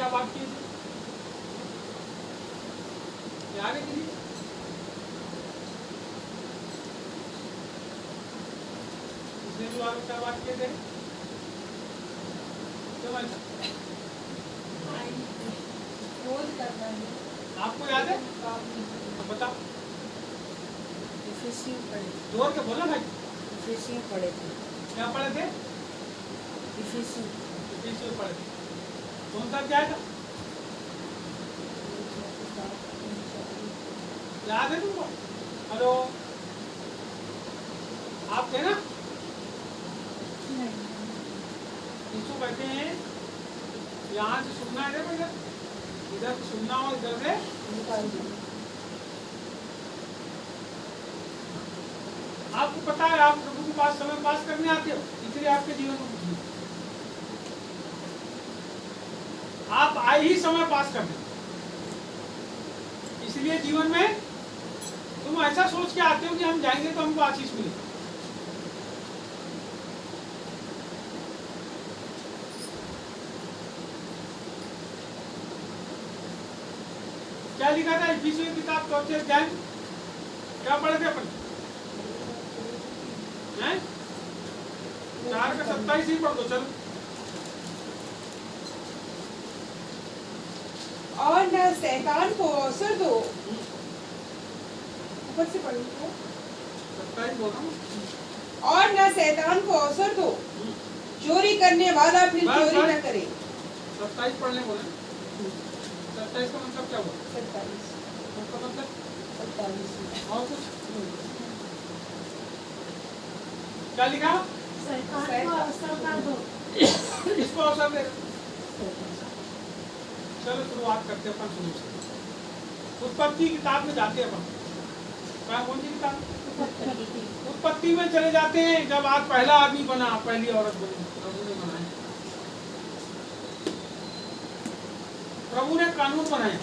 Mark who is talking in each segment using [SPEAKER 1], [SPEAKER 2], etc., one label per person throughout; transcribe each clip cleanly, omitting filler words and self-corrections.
[SPEAKER 1] क्या बात की थी? याद है किसी? पिछले जो आप क्या बात किए थे? क्यों भाई साहब? आपको याद है? तो बताओ। जोर के बोलो भाई।
[SPEAKER 2] पढ़े थे।
[SPEAKER 1] क्या पढ़े थे? पढ़े थे। कौन सा क्या था? याद है तुमको? हेलो, आप थे ना? इसको कहते हैं, यहाँ से सुनना है देखो, इधर से सुनना और इधर से आपको पता है, आप प्रभु के पास समय पास करने आते हो, इसलिए आपके जीवन में कुछ नहीं। आप आए ही समय पास करने, इसलिए जीवन में तुम ऐसा सोच के आते हो कि हम जाएंगे तो हमको आशीष मिलेगी। क्या लिखा था इफिसियों की किताब 4 अध्याय? क्या पढ़े थे अपन? 4 का 27 ही पढ़ दो चलो।
[SPEAKER 3] और न शैतान को अवसर दो, ऊपर से पढ़ो।
[SPEAKER 1] 27 बोल रहा हूँ।
[SPEAKER 3] और न शैतान को अवसर दो, चोरी करने वाला फिर चोरी न करे।
[SPEAKER 1] 27 पढ़ने बोले। 27 का मतलब क्या हुआ?
[SPEAKER 3] 27
[SPEAKER 1] उसका मतलब
[SPEAKER 3] 27
[SPEAKER 1] और कुछ क्या लिखा?
[SPEAKER 2] शैतान को अवसर ना दो।
[SPEAKER 1] इसको अवसर दे। चलो शुरुआत करते हैं अपन शुरू से। उत्पत्ति किताब में जाते हैं अपन। कौन सी किताब? उत्पत्ति में चले जाते हैं। जब आज पहला आदमी बना, पहली औरत बनी, प्रभु ने बनाया। प्रभु ने कानून बनाया।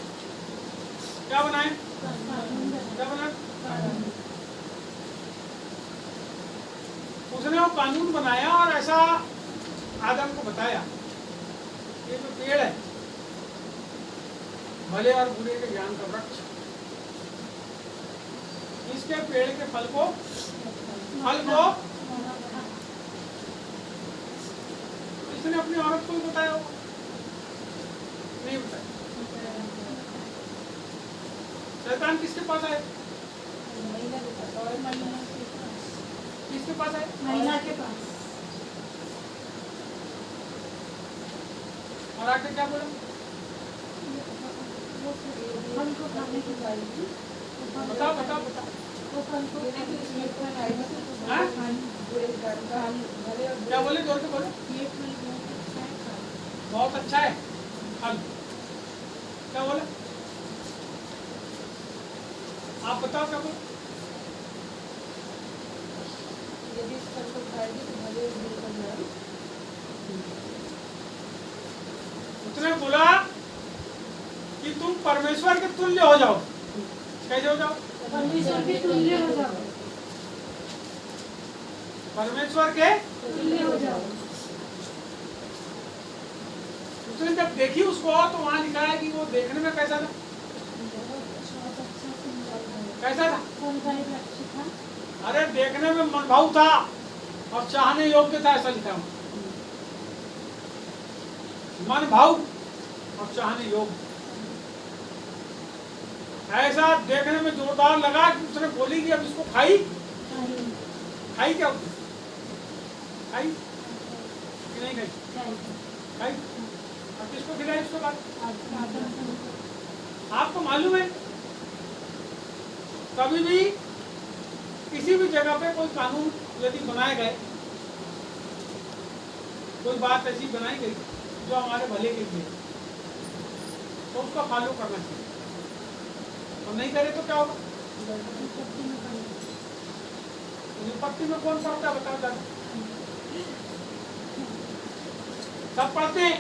[SPEAKER 1] क्या बनाया? क्या बनाया? उसने वो कानून बनाया और ऐसा आदम को बताया, ये जो पेड़ है, भले और बुरे के ज्ञान का वृक्ष, इसके पेड़ के फल को इसने अपनी औरत को बताया होगा? नहीं बताया। शैतान किसके पास आए? किसके पास आए?
[SPEAKER 2] महिला के पास।
[SPEAKER 1] और आके क्या बोला?
[SPEAKER 2] फल को खाने की
[SPEAKER 1] बताओ बताओ बताओ। हाँ? क्या बोले? जोर से बोले। बहुत अच्छा है फल। क्या बोले? आप बताओ क्या बोले?
[SPEAKER 3] यदि इस फल को खाएगी तो भले और बुरे का ज्ञान।
[SPEAKER 1] उसने बोला कि तुम परमेश्वर के तुल्य हो जाओ। कैसे हो जाओ?
[SPEAKER 2] परमेश्वर के तुल्य हो जाओ।
[SPEAKER 1] परमेश्वर के
[SPEAKER 2] तुल्य हो जाओ।
[SPEAKER 1] उसने जब देखी उसको तो वहां लिखा है कि वो देखने में कैसा था? कैसा था? अरे देखने में मनभाऊ था और चाहने योग्य था, ऐसा लिखा है। मनभाऊ और चाहने योग्य, ऐसा देखने में जोरदार लगा कि उसने बोली कि अब इसको खाई क्या उसने? खाई कि नहीं खाई? खाई। और किसको खिलाई उसके बाद? आपको मालूम है, कभी भी किसी भी जगह पे कोई कानून यदि बनाए गए, कोई बात ऐसी बनाई गई जो हमारे भले के लिए, तो उसका फॉलो करना चाहिए। और नहीं करे तो क्या होगा? विपत्ति में कौन पढ़ता है बताओ जरा? सब पढ़ते हैं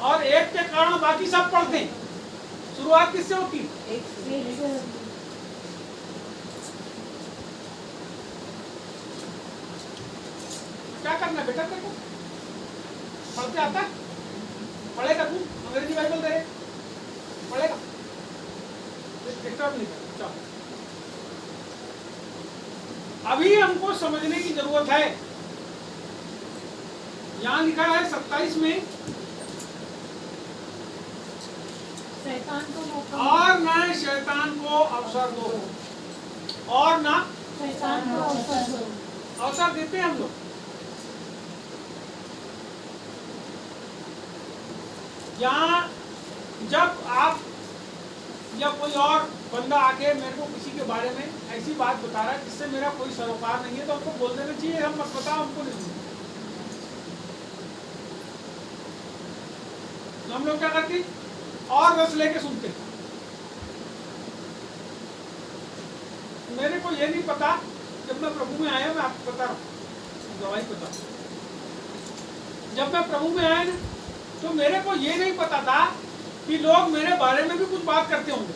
[SPEAKER 1] और एक के कारण बाकी सब पढ़ते हैं। शुरुआत किससे होती है? क्या करना बेटा? देखो पढ़ते आता है, पढ़ेगा तू अंग्रेजी बाइबल दे पढ़ेगा एक्स्ट्रा नहीं कर चलो। अभी हमको समझने की जरूरत है। यहाँ लिखा है 27 में,
[SPEAKER 2] शैतान को मौका
[SPEAKER 1] और न शैतान को अवसर दो, और ना
[SPEAKER 2] शैतान को अवसर दो।
[SPEAKER 1] अवसर देते हैं हम लोग। यहाँ जब आप या कोई और बंदा आके मेरे को किसी के बारे में ऐसी बात बता रहा है जिससे मेरा कोई सरोकार नहीं है, तो हमको बोल देना चाहिए हम मत बताओ, हमको नहीं सुनना। तो हम लोग क्या करते और रस लेके सुनते। मेरे को ये नहीं पता, जब मैं प्रभु में आया, मैं आपको बता रहा हूँ, गवाही पता, जब मैं प्रभु में आया ना, तो मेरे को ये नहीं पता था कि लोग मेरे बारे में भी कुछ बात करते होंगे।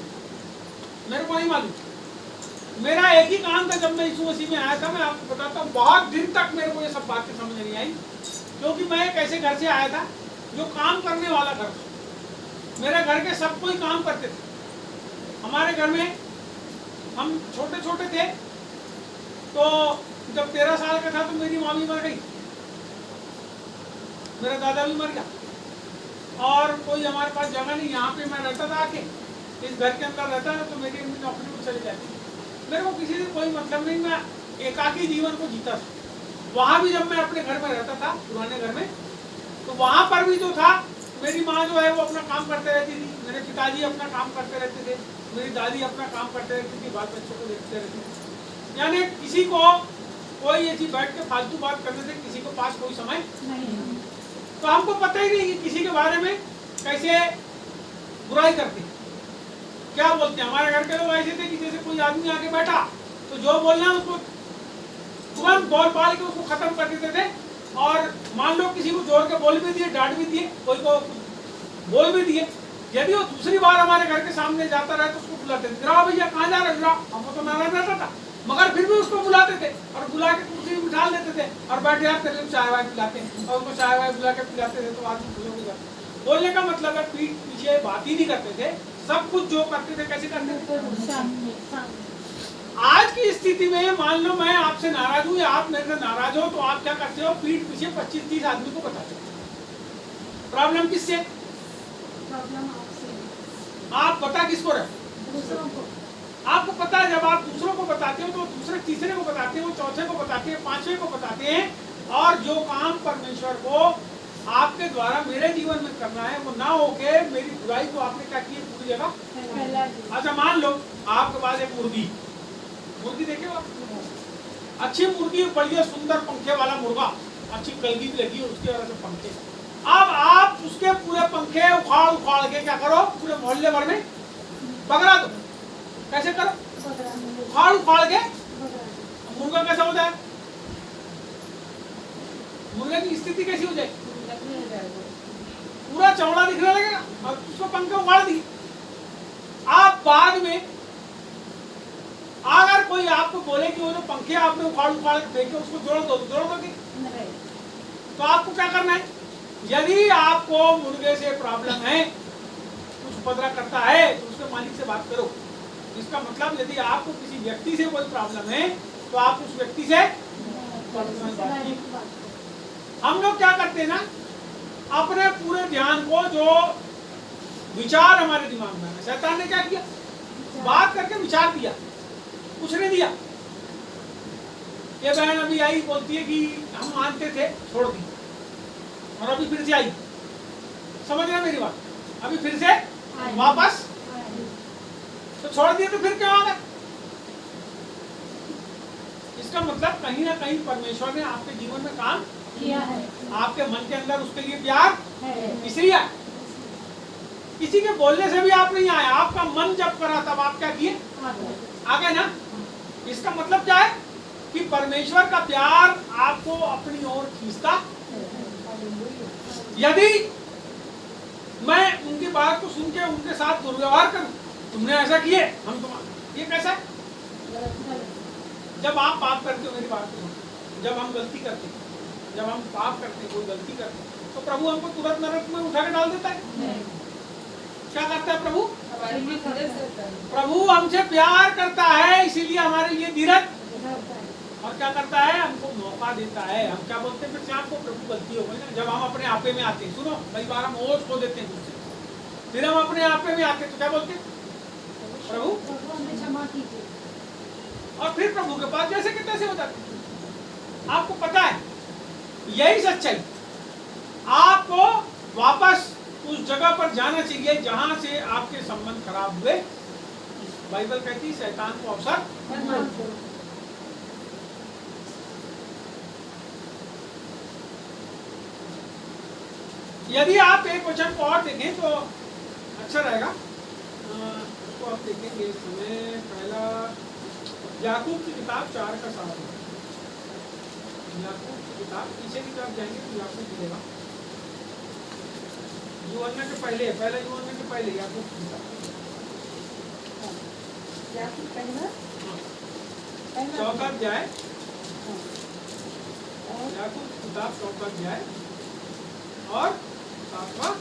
[SPEAKER 1] मेरे को नहीं मालूम। मेरा एक ही काम था जब मैं यीशु मसीह में आया था, मैं आपको बताता हूँ, बहुत दिन तक मेरे को ये सब बातें समझ नहीं आई, क्योंकि मैं एक ऐसे घर से आया था जो काम करने वाला घर था। मेरे घर के सब कोई काम करते थे। हमारे घर में हम छोटे छोटे थे, तो जब 13 साल का था तो मेरी मामी मर गई, मेरा दादा भी मर गया, और कोई हमारे पास जगह नहीं। यहाँ पे मैं रहता था आके, इस घर के अंदर रहता था, तो मेरी अम्मी नौकरी को चली जाती। मेरे को किसी से कोई मतलब नहीं, मैं एकाकी जीवन को जीता था। वहाँ भी जब मैं अपने घर में रहता था, पुराने घर में, तो वहाँ पर भी जो था, मेरी माँ जो है वो अपना काम करते रहती थी, मेरे पिताजी अपना काम करते रहते थे, मेरी दादी अपना काम करते रहती थी, बाल बच्चों को देखते रहती थी। यानी किसी को कोई ऐसी बैठ के फालतू बात करने से किसी को पास कोई समय
[SPEAKER 2] नहीं।
[SPEAKER 1] तो हमको पता ही नहीं कि किसी के बारे में कैसे बुराई करते, क्या बोलते हैं। हमारे घर के लोग ऐसे थे कि जैसे कोई आदमी आके बैठा तो जो बोलना है उसको तुरंत बोल पाल के उसको खत्म कर देते थे। और मान लो किसी को जोर के बोल भी दिए, डांट भी दिए, कोई को बोल भी दिए, यदि वो दूसरी बार हमारे घर के सामने जाता रहे तो उसको बुलाते थे, गिराओ भैया कहाँ जा रहे हो, हमको तो नाराज रहता था, मगर फिर भी उसको बुलाते थे और बुला के कुर्सी में बिठा देते थे और बैठे आप तेरे चाय वाय पिलाते हैं, और उनको चाय वाय बुला के पिलाते थे। तो आदमी खुश हो जाता। बोलने का मतलब है पीठ पीछे बात ही नहीं करते थे, सब कुछ जो करते थे कैसे करते थे। आज की स्थिति में मान लो मैं आपसे नाराज हूँ या आप मेरे से नाराज हो, तो आप क्या करते हो, पीठ पीछे 25-30 आदमी को बताते हो। प्रॉब्लम किससे?
[SPEAKER 2] प्रॉब्लम आपसे।
[SPEAKER 1] आप बता किसको रहे?
[SPEAKER 2] दूसरों को।
[SPEAKER 1] आपको पता है जब आप दूसरों को बताते हो तो दूसरे तीसरे को बताते हैं, वो चौथे को बताते हैं, पांचवे को बताते हैं, और जो काम परमेश्वर को आपके द्वारा मेरे जीवन में करना है वो ना होके मेरी बुराई को आपने क्या किया पूरी जगह। अच्छा मान लो आपके पास एक मुर्गी देखिए आप, अच्छी मुर्गी, बढ़िया सुंदर पंखे वाला मुर्गा, अच्छी कलगी लगी उसके वजह से पंखे। अब आप उसके पूरे पंखे उखाड़ के क्या करो, पूरे मोहल्ले भर में पकड़ा दो। कैसे करो? उखाड़ के। मुर्गा कैसा हो जाए? मुर्गे की स्थिति कैसी हो जाए? पूरा चौड़ा दिखने लगेगा और उसको पंखे उखाड़ दिए। आप बाद में अगर कोई आपको बोले कि वो जो पंखे आपने उखाड़ के फेंके उसको जोड़ दोगे? तो आपको क्या करना है, यदि आपको मुर्गे से प्रॉब्लम है, कुछ उपद्रव करता है, तो उसके मालिक से बात करो। इसका मतलब यदि आपको किसी व्यक्ति से कोई प्रॉब्लम है तो आप उस व्यक्ति से हम लोग क्या करते हैं ना, अपने पूरे ध्यान को, जो विचार हमारे दिमाग में है, शैतान ने क्या किया, बात करके विचार दिया, कुछ नहीं दिया। ये बहन अभी आई बोलती है कि हम मानते थे, छोड़ दी, और अभी फिर से आई। समझ रहे मेरी बात? अभी फिर से वापस, तो छोड़ दिए तो फिर क्या होगा? इसका मतलब कहीं ना कहीं परमेश्वर ने आपके जीवन में काम
[SPEAKER 2] किया है,
[SPEAKER 1] आपके मन के अंदर उसके लिए प्यार
[SPEAKER 2] है।
[SPEAKER 1] इसलिए किसी के बोलने से भी आप नहीं आए, आपका मन जब करा तब आप क्या किए, आ गए ना। इसका मतलब क्या है कि परमेश्वर का प्यार आपको अपनी ओर खींचता। यदि मैं उनकी बात को सुन के उनके साथ दुर्व्यवहार करूं, तुमने ऐसा किए, हम तुम्हारा, ये कैसा है? जब आप पाप करते हो, मेरी बात सुनो, जब हम गलती करते हैं, जब हम पाप करते हैं, कोई गलती करते हैं, तो प्रभु हमको तुरंत नरक में उठा के डाल देता है? क्या करता है प्रभु?
[SPEAKER 3] हमारे लिए धीरज रखता है।
[SPEAKER 1] प्रभु हमसे प्यार करता है, इसीलिए हमारे लिए धीरज, और क्या करता है? हमको मौका देता है। हम क्या बोलते हैं फिर से आपको? प्रभु गलती हो गई ना, जब हम अपने आपे में आते हैं। सुनो, कई बार हम होश खो देते हैं उससे, फिर हम अपने आपे में आते हैं तो क्या बोलते हैं? प्रभु
[SPEAKER 2] हमें क्षमा कीजिए।
[SPEAKER 1] और फिर प्रभु के पास जैसे कि तैसे हो जाते हैं। आपको पता है यही सच्चाई, आपको वापस उस जगह पर जाना चाहिए जहां से आपके संबंध खराब हुए। बाइबल कहती है शैतान को अवसर
[SPEAKER 2] मत दो।
[SPEAKER 1] यदि आप एक वचन को और देखें तो अच्छा रहेगा। उसको आप देखेंगे इस समय, पहला याकूब की किताब 4 का 7। याकूब की किताब पीछे की तरफ जाएंगे तो याकूब मिलेगा। यूहन्ना के पहले, पहला यूहन्ना के पहले याकूब की किताब
[SPEAKER 3] याकूब पहला
[SPEAKER 1] 4 अध्याय, याकूब की किताब 4 अध्याय और 7वां।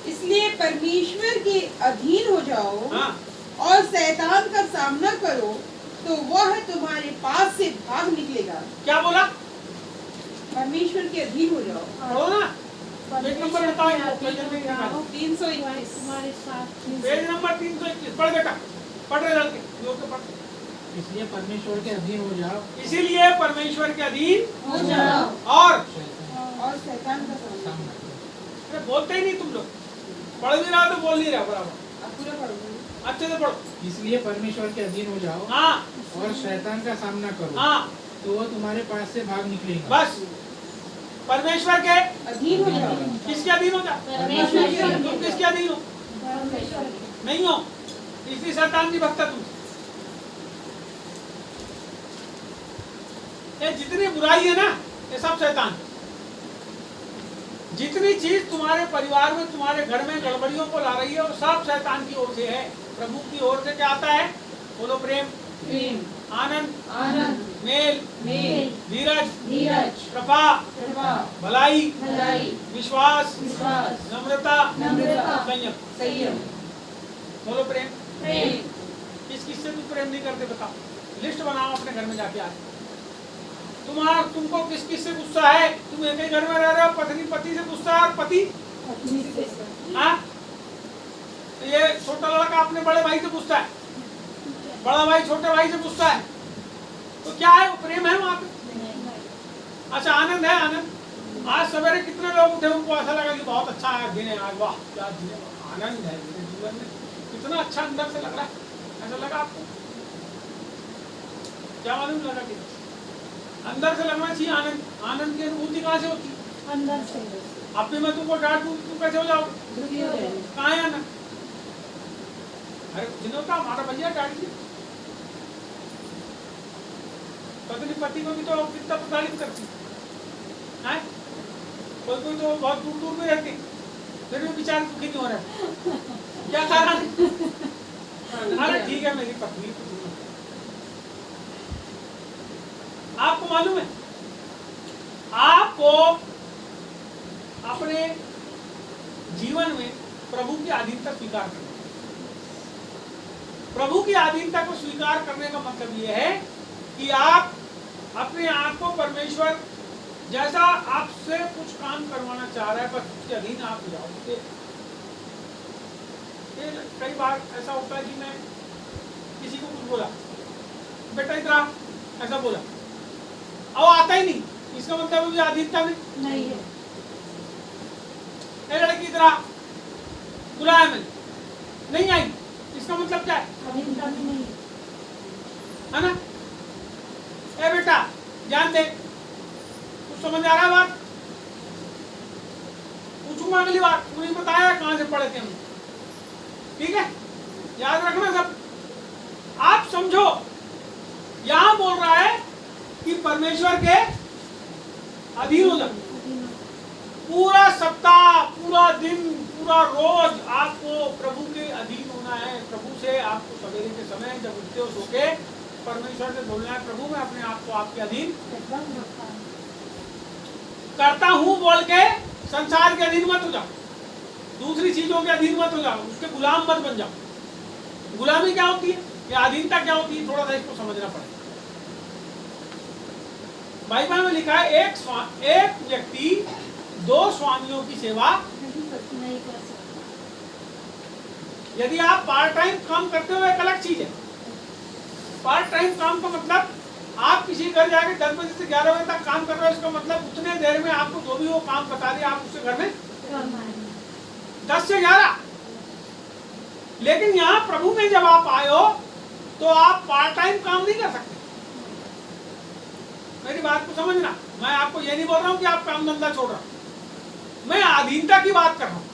[SPEAKER 3] इसलिए परमेश्वर के अधीन हो जाओ
[SPEAKER 1] हाँ,
[SPEAKER 3] और शैतान का सामना करो तो वह तुम्हारे पास से भाग निकलेगा।
[SPEAKER 1] क्या बोला?
[SPEAKER 3] परमेश्वर के अधीन हो जाओ।
[SPEAKER 1] पढ़ो ना, एक नंबर बताओ इनको, पेज नंबर
[SPEAKER 3] 321।
[SPEAKER 2] तुम्हारे साथ
[SPEAKER 1] पेज नंबर 321। पढ़ बेटा, पढ़ रहे लड़के, जोर से पढ़।
[SPEAKER 4] इसलिए परमेश्वर के अधीन हो जाओ,
[SPEAKER 1] इसीलिए परमेश्वर के अधीन
[SPEAKER 3] हो जाओ
[SPEAKER 1] और
[SPEAKER 3] और शैतान का सामना
[SPEAKER 4] सामना करो।
[SPEAKER 1] अरे बोलते ही नहीं तुम लोग, पढ़ भी रहा तो बोल नहीं रहा बराबर।
[SPEAKER 3] अब पूरा पढ़ो।
[SPEAKER 1] अच्छे से पढ़ो।
[SPEAKER 4] इसलिए परमेश्वर के अधीन हो जाओ
[SPEAKER 1] हाँ
[SPEAKER 4] और शैतान का सामना करो,
[SPEAKER 1] हाँ,
[SPEAKER 4] तो वो तुम्हारे पास से भाग निकलेगा।
[SPEAKER 1] बस परमेश्वर के
[SPEAKER 3] अधीन हो जाओ।
[SPEAKER 1] किसके अधीन हो जा?
[SPEAKER 2] परमेश्वर के अधीन।
[SPEAKER 1] तुम किसके अधीन हो?
[SPEAKER 2] परमेश्वर के।
[SPEAKER 1] नहीं हो, इसलिए शैतान नहीं भगता तुम। ये जितनी बुराई है ना, ये सब शैतान। जितनी चीज तुम्हारे परिवार में, तुम्हारे घर में गड़बड़ियों को ला रही है, वो सब शैतान की ओर से है। प्रभु की ओर से क्या आता है? बोलो प्रेम,
[SPEAKER 3] प्रेम,
[SPEAKER 1] आनंद,
[SPEAKER 3] आनंद,
[SPEAKER 1] मेल,
[SPEAKER 3] मेल,
[SPEAKER 1] धीरज,
[SPEAKER 2] धीरज,
[SPEAKER 1] कृपा,
[SPEAKER 3] कृपा,
[SPEAKER 1] भलाई,
[SPEAKER 3] भलाई,
[SPEAKER 1] विश्वास,
[SPEAKER 3] विश्वास,
[SPEAKER 1] नम्रता,
[SPEAKER 3] नम्रता,
[SPEAKER 1] संयम।
[SPEAKER 3] संयम।
[SPEAKER 1] बोलो प्रेम।
[SPEAKER 3] प्रेम।
[SPEAKER 1] किस किससे तुम प्रेम नहीं करते बताओ? लिस्ट बनाओ अपने घर में जाके आज। तुमको किस किस से गुस्सा है? तुम एक ही घर में रह रहे हो, पत्नी पति से गुस्सा है और पति
[SPEAKER 2] अपनी से।
[SPEAKER 1] हाँ? तो ये छोटा लड़का अपने बड़े भाई से गुस्सा है, बड़ा भाई छोटे भाई से गुस्सा है, तो क्या है? वो प्रेम है वहां पे? अच्छा, आनंद है? आनंद। आज सवेरे कितने लोग उठे, उनको ऐसा लगा कि बहुत अच्छा है दिन है आज, वाह क्या दिन है, आनंद है मेरे जीवन में, कितना अच्छा अंदर से लग रहा है। ऐसा लगा आपको? क्या मालूम लगा कि अंदर से लगना चाहिए आनंद। आनंद की अनुभूति कहाँ से होती है?
[SPEAKER 2] अंदर से।
[SPEAKER 1] अब भी मैं तुमको डांट दूं, तुम कैसे हो जाओगे?
[SPEAKER 2] दुखी हो जाए।
[SPEAKER 1] कहाँ है आनंद? अरे जिन्हों का हमारा भैया डांट दिया, पत्नी पति को भी तो कितना प्रताड़ित करती है। कोई तो बहुत दूर दूर में रहती, फिर भी बेचारे दुखी नहीं हो रहे। क्या कारण? अरे ठीक है, मेरी पत्नी को दूर। आपको मालूम है, आपको अपने जीवन में प्रभु की अधीनता स्वीकार करना। प्रभु की अधीनता को स्वीकार करने का मतलब यह है कि आप अपने आप को परमेश्वर जैसा आपसे कुछ काम करवाना चाह रहा है, बस उसके अधीन आप हो जाओ। कई बार ऐसा होता है कि मैं किसी को कुछ बोला, बेटा इधर आ, ऐसा बोला, अब आता ही नहीं, इसका मतलब मुझे अधीनता
[SPEAKER 2] नहीं है।
[SPEAKER 1] लड़की इधर आ, बुलाया मैंने, नहीं आई, इसका मतलब क्या है?
[SPEAKER 2] अधीनता भी नहीं
[SPEAKER 1] है ना? ए बेटा ध्यान दे, कुछ समझ आ रहा है बात? पूछूंगा अगली बार, तू नहीं बताया कहां से पढ़े थे हम, ठीक है? याद रखना सब। आप समझो, यहां बोल रहा है कि परमेश्वर के अधीन हो जाओ। पूरा सप्ताह, पूरा दिन, पूरा रोज आपको प्रभु के अधीन होना है। प्रभु से आपको सवेरे के समय जब उठते हो सो के परमेश्वर से बोलना है, प्रभु मैं अपने आप को आपके अधीन। करता हूं बोल के संसार के अधीन मत हो जाओ, दूसरी चीजों के अधीन मत हो जाओ, उसके गुलाम मत बन जाओ। गुलामी क्या होती है, या अधीनता क्या होती है, थोड़ा सा इसको समझना पड़ेगा। बाइबल में लिखा है एक व्यक्ति 2 स्वामियों की सेवा
[SPEAKER 2] नहीं कर सकता।
[SPEAKER 1] यदि आप पार्ट टाइम काम करते हो एक अलग चीज है। पार्ट टाइम काम का मतलब आप किसी घर जाके 10 बजे से 11 बजे तक काम कर रहे हो, इसका मतलब उतने देर में आपको जो भी वो काम बता दिया आप उसके घर में
[SPEAKER 2] करना है।
[SPEAKER 1] 10 से 11। लेकिन यहाँ प्रभु में जब आप आए हो तो आप पार्ट टाइम काम नहीं कर सकते। मेरी बात को समझना, मैं आपको ये नहीं बोल रहा हूँ कि आप काम धंधा छोड़ रहा हूँ, मैं अधीनता की बात कर रहा हूँ,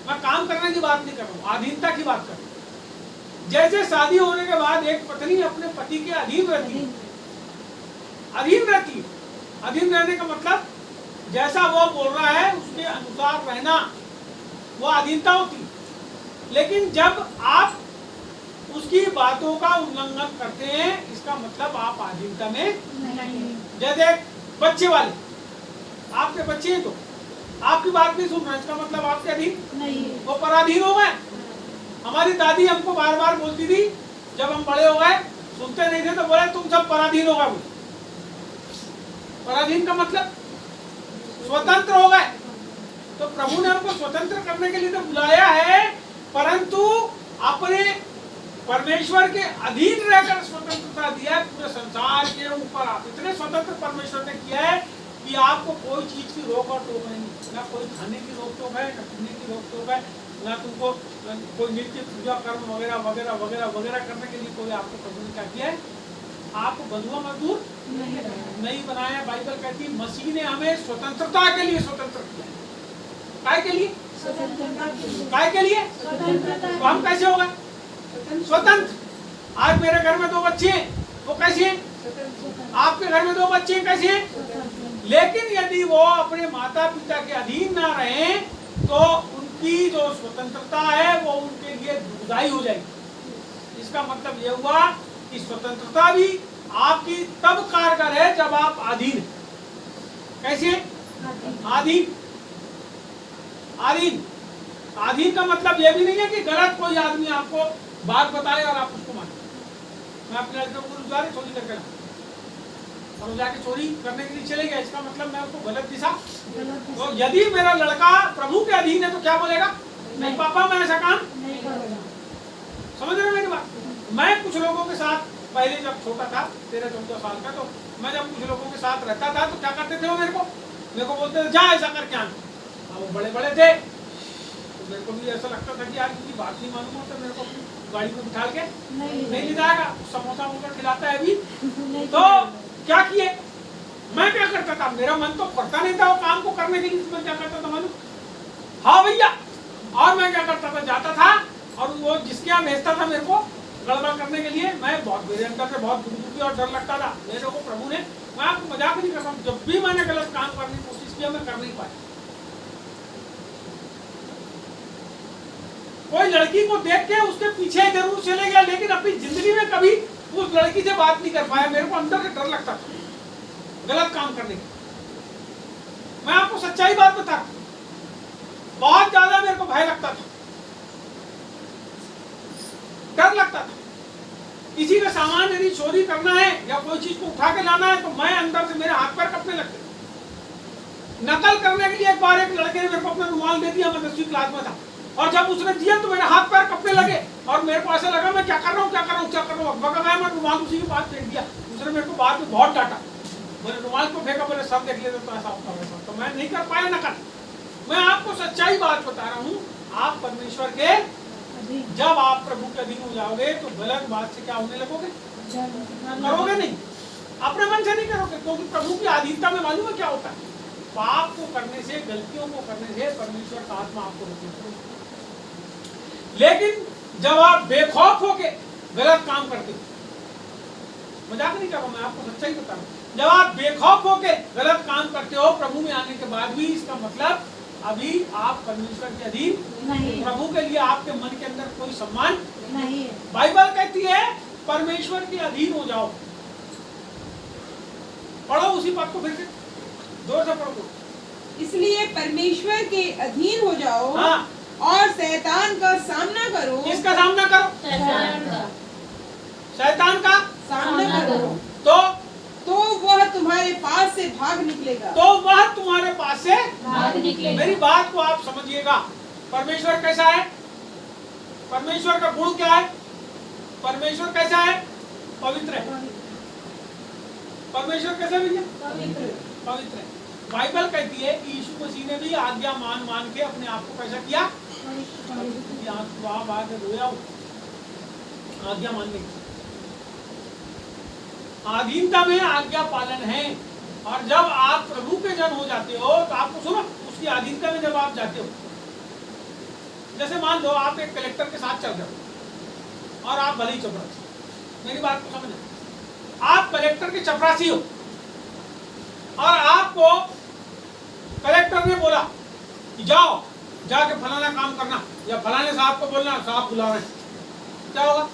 [SPEAKER 1] मैं काम करने की बात नहीं कर रहा हूँ, अधीनता की बात कर रहा हूँ। जैसे शादी होने के बाद एक पत्नी अपने पति के अधीन रहती है, अधीन रहती है। अधीन रहने का मतलब जैसा वो बोल रहा है उसके अनुसार रहना, वो अधीनता होती है। लेकिन जब आप उसकी बातों का उल्लंघन करते हैं, इसका मतलब आप अधीनता में
[SPEAKER 2] नहीं।
[SPEAKER 1] जैसे बच्चे वाले, आपके बच्चे हैं तो आपकी बात नहीं सुन रहे, इसका मतलब आपके अधीन
[SPEAKER 2] नहीं।
[SPEAKER 1] वो पराधीन हो गए। हमारी दादी हमको बार बार बोलती थी, जब हम बड़े हो गए सुनते नहीं थे तो बोले तुम सब पराधीन हो गए। पराधीन का मतलब स्वतंत्र हो गए। तो प्रभु ने हमको स्वतंत्र करने के लिए तो बुलाया है, परंतु अपने परमेश्वर के अधीन रहकर स्वतंत्रता दिया है। पूरे संसार के ऊपर आप इतने स्वतंत्र परमेश्वर ने किया है कि आपको कोई चीज की रोक और टोक नहीं, ना कोई खाने की रोक टोक है, ना पीने की रोक टोक है, ना तुमको कोई नित्य पूजा कर्म वगैरह वगैरह वगैरह वगैरह करने के लिए कोई आपको प्रभु ने क्या किया है, आपको बंधुआ मजदूर नहीं बनाया। बाइबल कहती है मसीह ने हमें स्वतंत्रता के लिए स्वतंत्र किया। काय के लिए? काय के लिए? तो हम कैसे हो गए स्वतंत्र? आज मेरे घर में 2 बच्चे हैं, वो कैसे हैं? आपके घर में 2 बच्चे हैं, कैसे हैं? लेकिन यदि वो अपने माता पिता के अधीन ना रहे तो उनकी जो स्वतंत्रता है वो उनके लिए दुखदायी हो जाएगी। इसका मतलब ये हुआ कि स्वतंत्रता भी आपकी तब कारगर है जब आप अधीन। कैसे? अधीन। अधीन अधीन का मतलब ये भी नहीं है कि गलत कोई आदमी आपको बात बताए और आप उसको माने। मैं अपने लड़के को गुरुद्वारे चोरी करके लाऊं और वो जाके चोरी करने के लिए चले गया, इसका मतलब मैं उसको गलत दिशा। तो यदि मेरा लड़का प्रभु के अधीन है तो क्या बोलेगा? नहीं पापा मैं ऐसा काम
[SPEAKER 2] नहीं करूँगा।
[SPEAKER 1] समझ रहे हो मेरी बात? मैं कुछ लोगों के साथ पहले जब छोटा था 13-14 साल का, तो मैं जब कुछ लोगों के साथ रहता था तो क्या करते थे वो मेरे को बोलते थे जा ऐसा करके आना। वो बड़े बड़े थे तो मेरे को भी ऐसा लगता था कि यार इनकी बात नहीं मालूम तो मेरे को गाड़ी में बिठा के नहीं ले जाएगा, समोसा वोसा खिलाता है अभी। तो क्या किए, मैं क्या करता था, मेरा मन तो पड़ता नहीं था वो काम को करने के लिए। मैं क्या करता था मालूम? हाँ भैया। और मैं क्या करता था, जाता था और वो जिसके यहाँ भेजता था मेरे को गड़बड़ करने के लिए, मैं बहुत मेरे अंदर से बहुत दुखी और डर लगता था। मेरे को प्रभु ने, मैं आपको मजाक नहीं कर रहा हूँ, जब भी मैंने गलत काम करने की कोशिश किया मैं कर नहीं पाया। कोई लड़की को देख के उसके पीछे जरूर चले गया, लेकिन अपनी जिंदगी में कभी उस लड़की से बात नहीं कर पाया। मेरे को अंदर से डर लगता था गलत काम करने का। मैं आपको सच्चाई बात बता, बहुत ज्यादा मेरे को भय लगता था, डर लगता था। किसी का सामान यदि चोरी करना है या कोई चीज को उठा के लाना है तो मैं अंदर से मेरे हाथ पैर कपने लगते। नकल करने के लिए एक बार एक लड़के ने मेरे को अपना रुमाल दे दिया, मैं 10वीं क्लास में था, और जब उसने दिया तो मेरे हाथ पैर कपने लगे और मेरे को ऐसा लगा मैं क्या कर रहा हूँ क्या कर रहा हूँ क्या कर रहा हूँ। बगा गया, मैं रुमाल उसी के पास फेंक दिया। उसने मेरे को बाद में बहुत डांटा, मैंने रुमाल को फेंका, मेरे सब देख लिया तो ऐसा होता है। तो मैं नहीं कर पाया नकल। मैं आपको सच्चाई बात बता रहा हूँ, आप परमेश्वर के जब आप प्रभु के अधीन हो जाओगे तो गलत बात से क्या होने लगोगे, करोगे नहीं, अपने मन से नहीं करोगे, क्योंकि प्रभु की अधीनता में मालूम है क्या होता है, पाप को करने से, गलतियों को करने से परमेश्वर का आत्मा आपको रोकता है। लेकिन जब आप बेखौफ होके गलत काम करते हो, मजाक नहीं कर रहा, मैं आपको सच्चाई बता रहा हूँ, जब आप बेखौफ होके गलत काम करते हो प्रभु में आने के बाद भी, इसका मतलब अभी आप परमेश्वर के अधीन नहीं। प्रभु के लिए आपके मन के अंदर कोई सम्मान नहीं है। बाइबल कहती है परमेश्वर के अधीन हो जाओ। पढ़ो उसी बात को फिर से जोर से पढ़ो।
[SPEAKER 3] इसलिए परमेश्वर के अधीन हो जाओ
[SPEAKER 1] हाँ,
[SPEAKER 3] और शैतान का सामना करो।
[SPEAKER 1] किसका सामना करो?
[SPEAKER 2] शैतान का
[SPEAKER 1] शैतान का।
[SPEAKER 3] सामना करो
[SPEAKER 1] तो
[SPEAKER 3] वह तुम्हारे पास से भाग निकलेगा।
[SPEAKER 1] वह तुम्हारे पास से
[SPEAKER 2] भाग निकलेगा।
[SPEAKER 1] मेरी बात को आप समझिएगा। परमेश्वर कैसा है? परमेश्वर का गुण क्या है? परमेश्वर कैसा है? पवित्र है। परमेश्वर कैसा भैया?
[SPEAKER 2] पवित्र।
[SPEAKER 1] पवित्र है। बाइबल कहती है कि यीशु मसीह ने भी आज्ञा मान मान के अपने आप को कैसा किया? रोया आज्ञा मानने की। आधीनता में आज्ञा पालन है। और जब आप प्रभु के जन हो जाते हो तो आपको सुनो, उसकी अधीनता में जब आप जाते हो, जैसे मान लो आप एक कलेक्टर के साथ चल रहे हो और आप भले ही चपरासी, मेरी बात को समझना, आप कलेक्टर के चपरासी हो और आपको कलेक्टर ने बोला कि जाओ जाके फलाना काम करना या फलाने साहब को बोलना, साहब बुला रहे हैं, क्या होगा?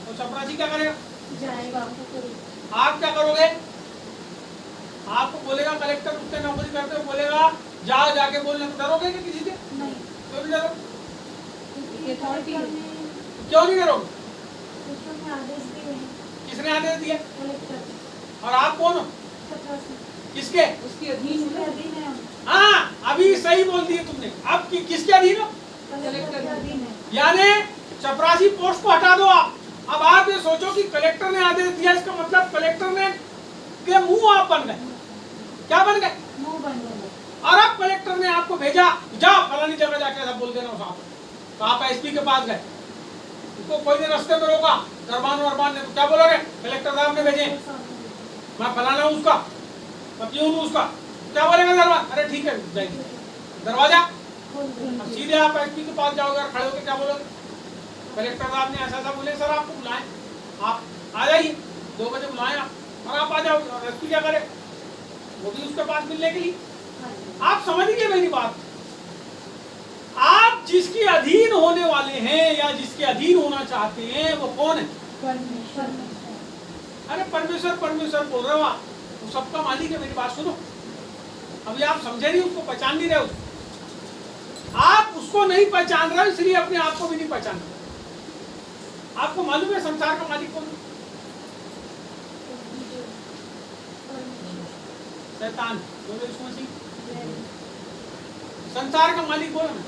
[SPEAKER 1] तो चपरासी क्या करेगा?
[SPEAKER 2] जाएगा।
[SPEAKER 1] आप क्या करोगे? आपको बोलेगा कलेक्टर उससे नौकरी करते हो, बोलेगा जाओ जाके बोलने, तो डरोगे कि किसी से?
[SPEAKER 2] नहीं।
[SPEAKER 1] क्यों नहीं डरोगे?
[SPEAKER 3] अथॉरिटी है।
[SPEAKER 1] क्यों नहीं डरोगे?
[SPEAKER 2] आदेश दिए हैं
[SPEAKER 1] किसने आदेश दिया?
[SPEAKER 2] कलेक्टर।
[SPEAKER 1] और आप कौन हो?
[SPEAKER 2] चपरासी।
[SPEAKER 1] किसके?
[SPEAKER 3] उसके अधीन
[SPEAKER 2] उसके
[SPEAKER 3] है।
[SPEAKER 2] अधीन है हम।
[SPEAKER 1] हाँ, अभी सही बोल दिए तुमने। अब किसके अधीन हो?
[SPEAKER 2] कलेक्टर के अधीन है।
[SPEAKER 1] यानी चपरासी पोस्ट को हटा दो आप। अब आप ये सोचो कि कलेक्टर ने आदेश दिया, इसका मतलब कलेक्टर ने के मुंह आप बन गए। क्या बन गए?
[SPEAKER 2] मुंह बन गए।
[SPEAKER 1] और अब कलेक्टर ने आपको भेजा, जाओ फलानी जगह जाके ऐसा बोल देना साहब। तो आप एसपी के पास गए, उसको कोई ने रास्ते में रोका, दरबान ने, तो क्या बोलोगे? कलेक्टर साहब ने भेजे, मैं फलाना हूँ उसका, मैं प्यून हूँ उसका। क्या बोलेगा दरबान? अरे ठीक है जाइए। दरवाजा अब सीधे आप एसपी के पास जाओगे और खड़े होकर क्या बोलोगे? कलेक्टर साहब ने ऐसा ऐसा बोले, सर आपको बुलाएं, आप आ जाइए, 2 बजे बुलाएं आप, और आप आ जाओ। और एसपी क्या करे? वो भी उसके पास मिलने के लिए। आप समझिए मेरी बात। आप जिसके अधीन होने वाले हैं या जिसके अधीन होना चाहते हैं वो कौन है? अरे परमेश्वर परमेश्वर बोल रहे हो आप, वो सबका मालिक है। मेरी बात सुनो, अभी आप समझे नहीं, उसको पहचान नहीं रहे हो। आप उसको नहीं पहचान रहे, इसलिए अपने आप को भी नहीं पहचान रहे। आपको मालूम है संसार का मालिक कौन है? शैतान। बोलो यीशु मसीह। संसार का मालिक कौन है?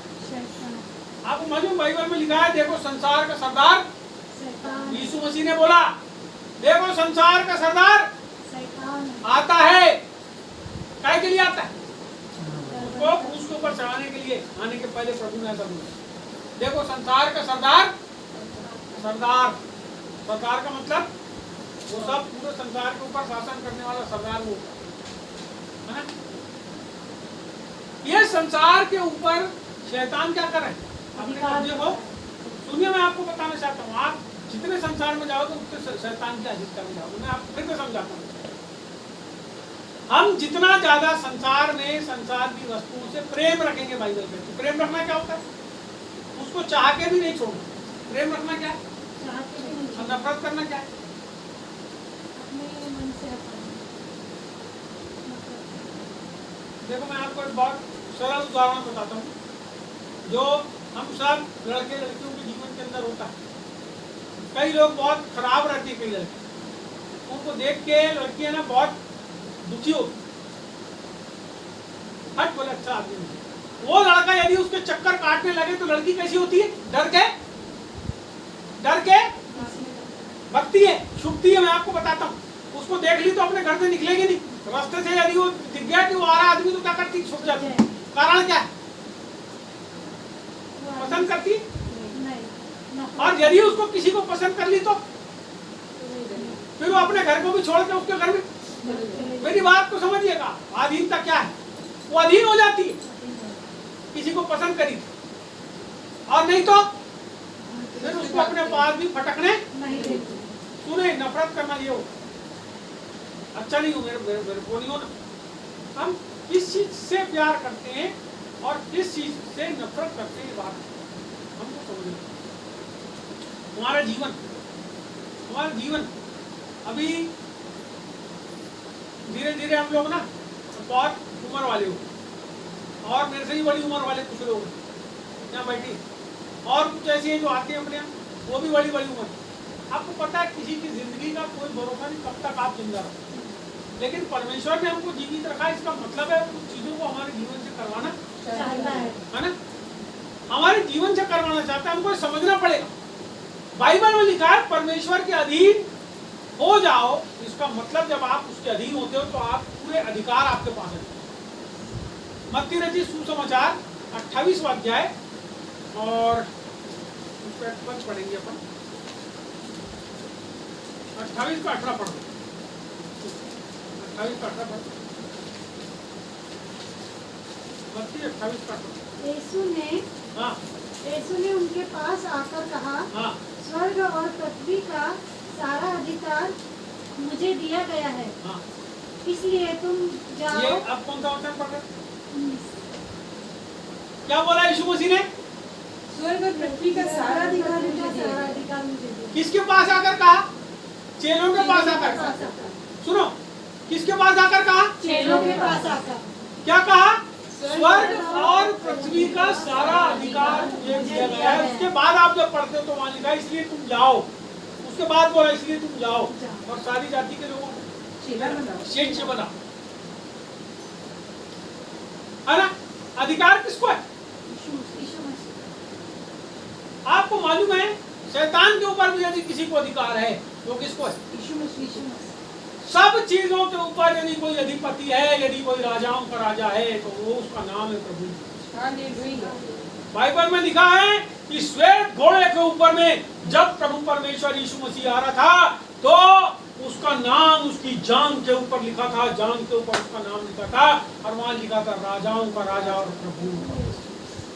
[SPEAKER 1] आपको मालूम बाइबल में लिखा है, देखो संसार का सरदार यीशु मसीह ने बोला, देखो संसार का सरदार आता है। काय के लिए आता है? उसको क्रूस के ऊपर चढ़ाने के लिए। आने के पहले प्रभु ने ऐसा बोला, देखो संसार का सरदार। सरदार, सरदार का मतलब वो सब पूरे संसार के ऊपर शासन करने वाला सरदार वो है ना। ये संसार के ऊपर शैतान क्या कर रहे हैं? अपने कब्जे को। सुनिए, मैं आपको बताना चाहता हूँ, आप जितने संसार में जाओगे उतने शैतान की अधीनता में जाओगे। मैं आपको फिर से समझाता हूँ। हम जितना ज्यादा संसार में संसार की वस्तुओं से प्रेम रखेंगे, बाइबल कहती है प्रेम रखना क्या होता है? उसको चाह के भी नहीं छोड़ना। प्रेम रखना क्या है? और नफरत करना क्या है? देखो मैं आपको एक बहुत सरल उदाहरण बताता हूँ जो हम सब लड़के लड़कियों के जीवन के अंदर होता है। कई लोग बहुत खराब रहते हैं, कई लड़के, उनको देख के लड़कियां ना बहुत दुखी होती, हट बोले अच्छा आदमी नहीं। वो लड़का यदि उसके चक्कर काटने लगे तो लड़की कैसी होती है? डर के भगती है, छुपती है। मैं आपको बताता हूँ, उसको देख ली तो अपने घर से निकलेगी नहीं। रास्ते से यदि वो दिख गया कि वो आ रहा आदमी तो क्या करती? छुप जाती है। कारण क्या है? पसंद करती। और यदि उसको किसी को पसंद कर ली तो फिर वो अपने घर को भी छोड़ के उसके घर में। मेरी बात को समझिएगा, अधीनता क्या है? वो अधीन हो जाती है। किसी को पसंद करी और नहीं तो फिर उसको अपने पास भी फटकने नहीं देती। सुने, नफरत करना ये हो अच्छा नहीं हो, मेरे को नहीं होना। हम किस चीज से प्यार करते हैं और किस चीज से नफरत करते हैं, बात हमको समझना। हमारा जीवन अभी धीरे धीरे हम लोग ना बहुत उम्र वाले हो, और मेरे से ही बड़ी उम्र वाले कुछ लोग यहाँ बैठी, और कुछ ऐसे हैं जो आते हैं अपने यहाँ, वो भी बड़ी बड़ी उम्र। आपको पता है किसी की जिंदगी का कोई भरोसा नहीं कब तक आप जिंदा रहो, लेकिन परमेश्वर ने हमको जीवित रखा। इसका मतलब है कुछ चीजों को हमारे जीवन से करवाना
[SPEAKER 2] चाहता
[SPEAKER 1] है ना, हमारे जीवन से करवाना चाहता है, हमको समझना पड़ेगा। बाइबल में लिखा है परमेश्वर के अधीन हो जाओ, इसका मतलब जब आप उसके अधीन होते हो तो आप पूरे अधिकार आपके पास है। मत्ती रचित सुसमाचार 28वां अध्याय और उसका पद पढ़ेंगे अपन, 28 का 18 पढ़ो, 28 का 18 पढ़ो, मत्ती 28 का 18।
[SPEAKER 2] यीशु ने उनके पास आकर कहा,
[SPEAKER 1] हाँ
[SPEAKER 2] स्वर्ग और पृथ्वी का सारा अधिकार मुझे दिया गया है,
[SPEAKER 1] हाँ,
[SPEAKER 2] इसलिए तुम
[SPEAKER 1] ये
[SPEAKER 2] जाओ।
[SPEAKER 1] अब कौन सा वचन पढ़ रहे? क्या बोला यीशु मसीह ने?
[SPEAKER 3] स्वर्ग और पृथ्वी का सारा अधिकार मुझे दिया
[SPEAKER 2] सारा
[SPEAKER 3] है।
[SPEAKER 2] अधिकार मुझे दिया।
[SPEAKER 1] किसके पास आकर कहा? चेलों के पास आकर कहा। सुनो, किसके पास आकर कहा?
[SPEAKER 2] चेलों के पास आकर
[SPEAKER 1] क्या कहा? स्वर्ग और पृथ्वी का सारा अधिकार मुझे दिया गया है। उसके बाद आप जब पढ़ते हो तो वहां लिखा है इसलिए तुम जाओ, उसके बाद बोला इसलिए तुम जाओ और सारी जाति के लोगों को
[SPEAKER 3] चेला बनाओ।
[SPEAKER 1] शिष्य बनाओ, है ना? अधिकार किसको है?
[SPEAKER 2] यीशु मसीह।
[SPEAKER 1] आपको मालूम है शैतान के ऊपर भी यदि किसी को अधिकार है तो किसको है?
[SPEAKER 3] यीशु मसीह।
[SPEAKER 1] सब चीजों के ऊपर यदि कोई अधिपति है, यदि कोई राजाओं का राजा है तो वो उसका नाम है प्रभु।
[SPEAKER 3] हालेलुया।
[SPEAKER 1] बाइबल में लिखा है कि श्वेत घोड़े के ऊपर में जब प्रभु परमेश्वर यीशु मसीह आ रहा था तो उसका नाम उसकी जांघ के ऊपर लिखा था, जांघ के ऊपर उसका नाम लिखा था और वहां लिखा था राजाओं का राजा और प्रभु।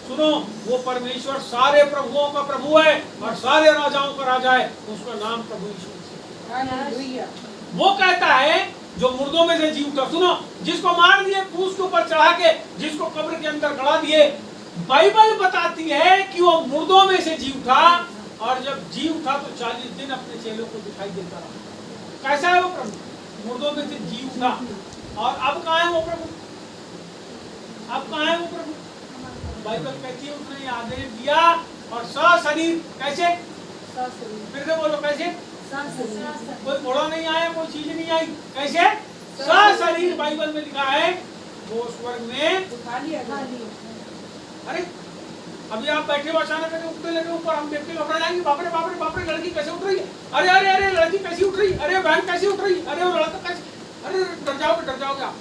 [SPEAKER 1] सुनो, वो परमेश्वर सारे प्रभुओं का प्रभु है और सारे राजाओं का राजा है, उसका नाम प्रभु यीशु मसीह।
[SPEAKER 3] हालेलुया।
[SPEAKER 1] वो कहता है जो मुर्दों में से जी उठा। सुनो, जिसको मार दिए क्रूस के ऊपर चढ़ा के, जिसको कब्र के अंदर गड़ा दिए, बाइबल बताती है कि वो मुर्दों में से जी उठा और जब जी उठा तो 40 दिन अपने चेलों को दिखाई देता रहा। कैसा है वो प्रभु? मुर्दों में से जी उठा और अब कहाँ है वो प्रभु? अब कहाँ है वो प्रभु? बाइबल कहती है उसने आदेश दिया और सशरीर, कैसे? फिर से बोलो, कैसे? कोई घोड़ा नहीं आया, कोई चीज नहीं आई, कैसे? सशरीर बाइबल में लिखा है वो स्वर्ग में
[SPEAKER 3] उठा लिया।
[SPEAKER 1] अरे अभी आप बैठे हो, अचानक करके उठने लगे ऊपर, हम देखते घबरा जाएंगे, बाप रे बाप रे बाप रे, लड़की कैसे उठ रही है, अरे अरे अरे लड़की कैसी उठ रही, अरे बहन कैसी उठ रही, अरे वो लड़का कैसे, अरे डर जाओगे आप।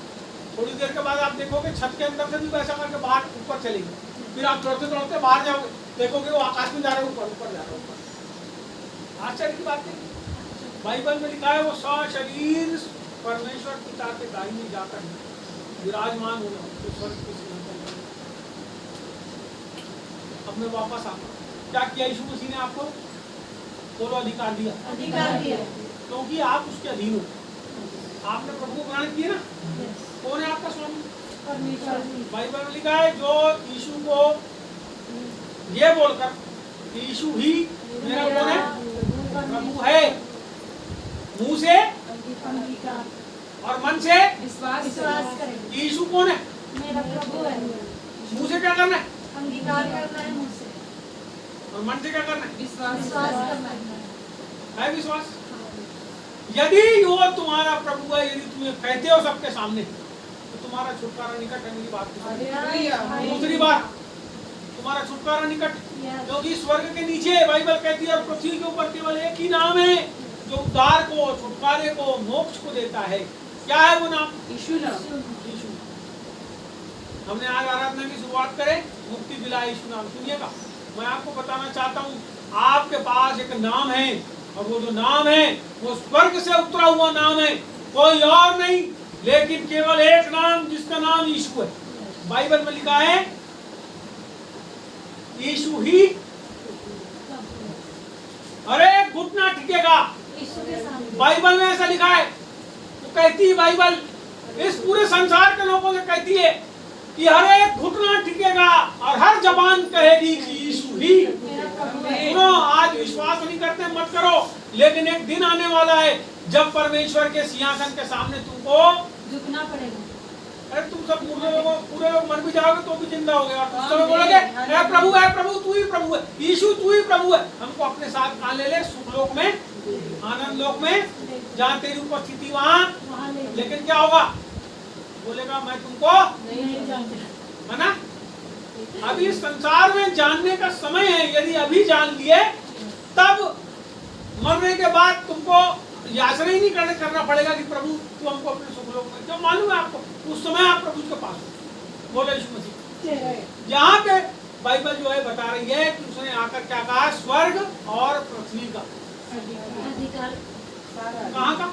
[SPEAKER 1] थोड़ी देर के बाद आप देखोगे छत के अंदर से भी वैसा करके बाहर ऊपर चलेंगे, फिर आप दौड़ते दौड़ते बाहर जाओगे, देखोगे वो आकाश में जा रहे ऊपर ऊपर जा रहे ऊपर। आश्चर्य की बात है, बाइबल में लिखा है वो सशरीर परमेश्वर पिता के दाहिने जाकर विराजमान होना स्वर्ग की सिंहासन पर। अब मैं वापस आता, क्या किया यीशु मसीह ने आपको? बोलो, अधिकार दिया।
[SPEAKER 2] अधिकार दिया।
[SPEAKER 1] क्योंकि आप उसके अधीन हो, आपने प्रभु को ग्रहण किया ना। कौन है आपका स्वामी?
[SPEAKER 2] परमेश्वर।
[SPEAKER 1] बाइबल में लिखा है जो यीशु को ये बोलकर यीशु ही मेरा कौन है? प्रभु है, मुंह से
[SPEAKER 2] अंगीकार
[SPEAKER 1] और मन से
[SPEAKER 3] विश्वास
[SPEAKER 2] करें।
[SPEAKER 1] यीशु कौन है?
[SPEAKER 2] मेरा प्रभु है।
[SPEAKER 1] मुंह से क्या करना है
[SPEAKER 2] अंगीकार करना है मुझसे,
[SPEAKER 1] और मन से क्या करना है?
[SPEAKER 2] विश्वास करना
[SPEAKER 1] है विश्वास। यदि वो तुम्हारा प्रभु है, यदि तुम्हें कहते हो सबके सामने, तो तुम्हारा छुटकारा निकट है। मेरी बात को
[SPEAKER 3] हालेलुया।
[SPEAKER 1] दूसरी बात, तुम्हारा छुटकारा निकट, क्योंकि स्वर्ग के नीचे बाइबल कहती है और पृथ्वी के ऊपर केवल एक ही नाम है जो उद्धार को, छुटकारे को, मोक्ष को देता है। क्या है वो नाम?
[SPEAKER 3] यीशु नाम।
[SPEAKER 1] यीशु। हमने आज आराधना की शुरुआत करें, मुक्ति दिला यीशु नाम। सुनिएगा, मैं आपको बताना चाहता हूँ आपके पास एक नाम है और वो जो नाम है वो स्वर्ग से उतरा हुआ नाम है, कोई और नहीं, लेकिन केवल एक नाम जिसका नाम यीशु है। बाइबल में लिखा है यीशु ही, अरे घुटना टिकेगा।
[SPEAKER 2] यीशु के सामने।
[SPEAKER 1] बाइबल में ऐसा लिखा है, वो कहती है बाइबल इस पूरे संसार के लोगों से कहती है कि हर एक घुटना टिकेगा और हर जबान कहेगी कि यीशु ही। सुनो, आज विश्वास नहीं करते मत करो, लेकिन एक दिन आने वाला है जब परमेश्वर के सिंहासन के सामने तुमको
[SPEAKER 2] झुकना पड़ेगा।
[SPEAKER 1] अरे तुम सब पूरे लोग मर भी जाओगे तो भी जिंदा हो गया। उस समय बोलोगे हे प्रभु तू ही प्रभु है, यीशु तू ही प्रभु है। हमको अपने साथ कहाँ ले ले? सुख लोक में, आनंद लोक में, जहाँ तेरी उपस्थिति वहाँ। लेकिन क्या होगा? बोलेगा मैं तुमको
[SPEAKER 2] नहीं जानते।
[SPEAKER 1] है ना? अभी संसार में जानने का समय है। यदि अभी जान लिए तब मरने के बाद तुमको याचना ही नहीं करना पड़ेगा कि प्रभु तू हमको अपने सुख लोक में, क्यों मालूम है आपको? उस समय आप प्रभु के पास हो। बोलो यीशु मसीह। यहाँ पे बाइबल जो है बता रही है कि उसने आकर क्या कहा? स्वर्ग और पृथ्वी का
[SPEAKER 2] अधिकार
[SPEAKER 1] कहाँ का?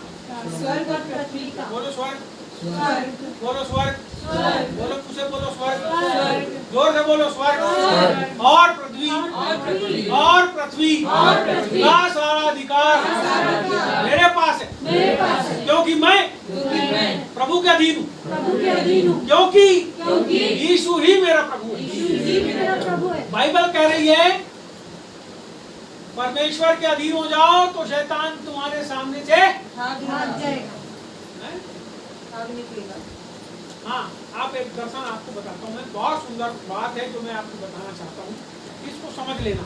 [SPEAKER 3] स्वर्ग और पृथ्वी का।
[SPEAKER 1] बोलो स्वर्ग,
[SPEAKER 3] स्वर्ग,
[SPEAKER 1] बोलो स्वर्ग,
[SPEAKER 3] स्वर्ग,
[SPEAKER 1] बोलो तुझे बोलो स्वर्ग,
[SPEAKER 3] स्वर्ग,
[SPEAKER 1] जोर से बोलो स्वर्ग
[SPEAKER 3] स्वर्ग,
[SPEAKER 1] और पृथ्वी
[SPEAKER 3] और पृथ्वी,
[SPEAKER 1] और पृथ्वी
[SPEAKER 3] और पृथ्वी
[SPEAKER 1] का सारा अधिकार मेरे पास है।
[SPEAKER 2] मेरे पास है।
[SPEAKER 1] क्योंकि मैं
[SPEAKER 3] क्योंकि मैं
[SPEAKER 1] प्रभु के अधीन हूँ।
[SPEAKER 2] प्रभु के अधीन हूँ।
[SPEAKER 1] क्योंकि यीशु ही मेरा प्रभु है।
[SPEAKER 2] यीशु ही मेरा प्रभु है।
[SPEAKER 1] बाइबल कह रही है परमेश्वर के अधीन हो जाओ तो शैतान तुम्हारे सामने से
[SPEAKER 3] भाग
[SPEAKER 2] भाग जाएगा।
[SPEAKER 1] हैं?
[SPEAKER 3] भाग निकलेगा।
[SPEAKER 1] हाँ, आप एक दर्शन आपको बताता हूँ मैं। बहुत सुंदर बात है जो मैं आपको बताना चाहता हूँ, इसको समझ लेना।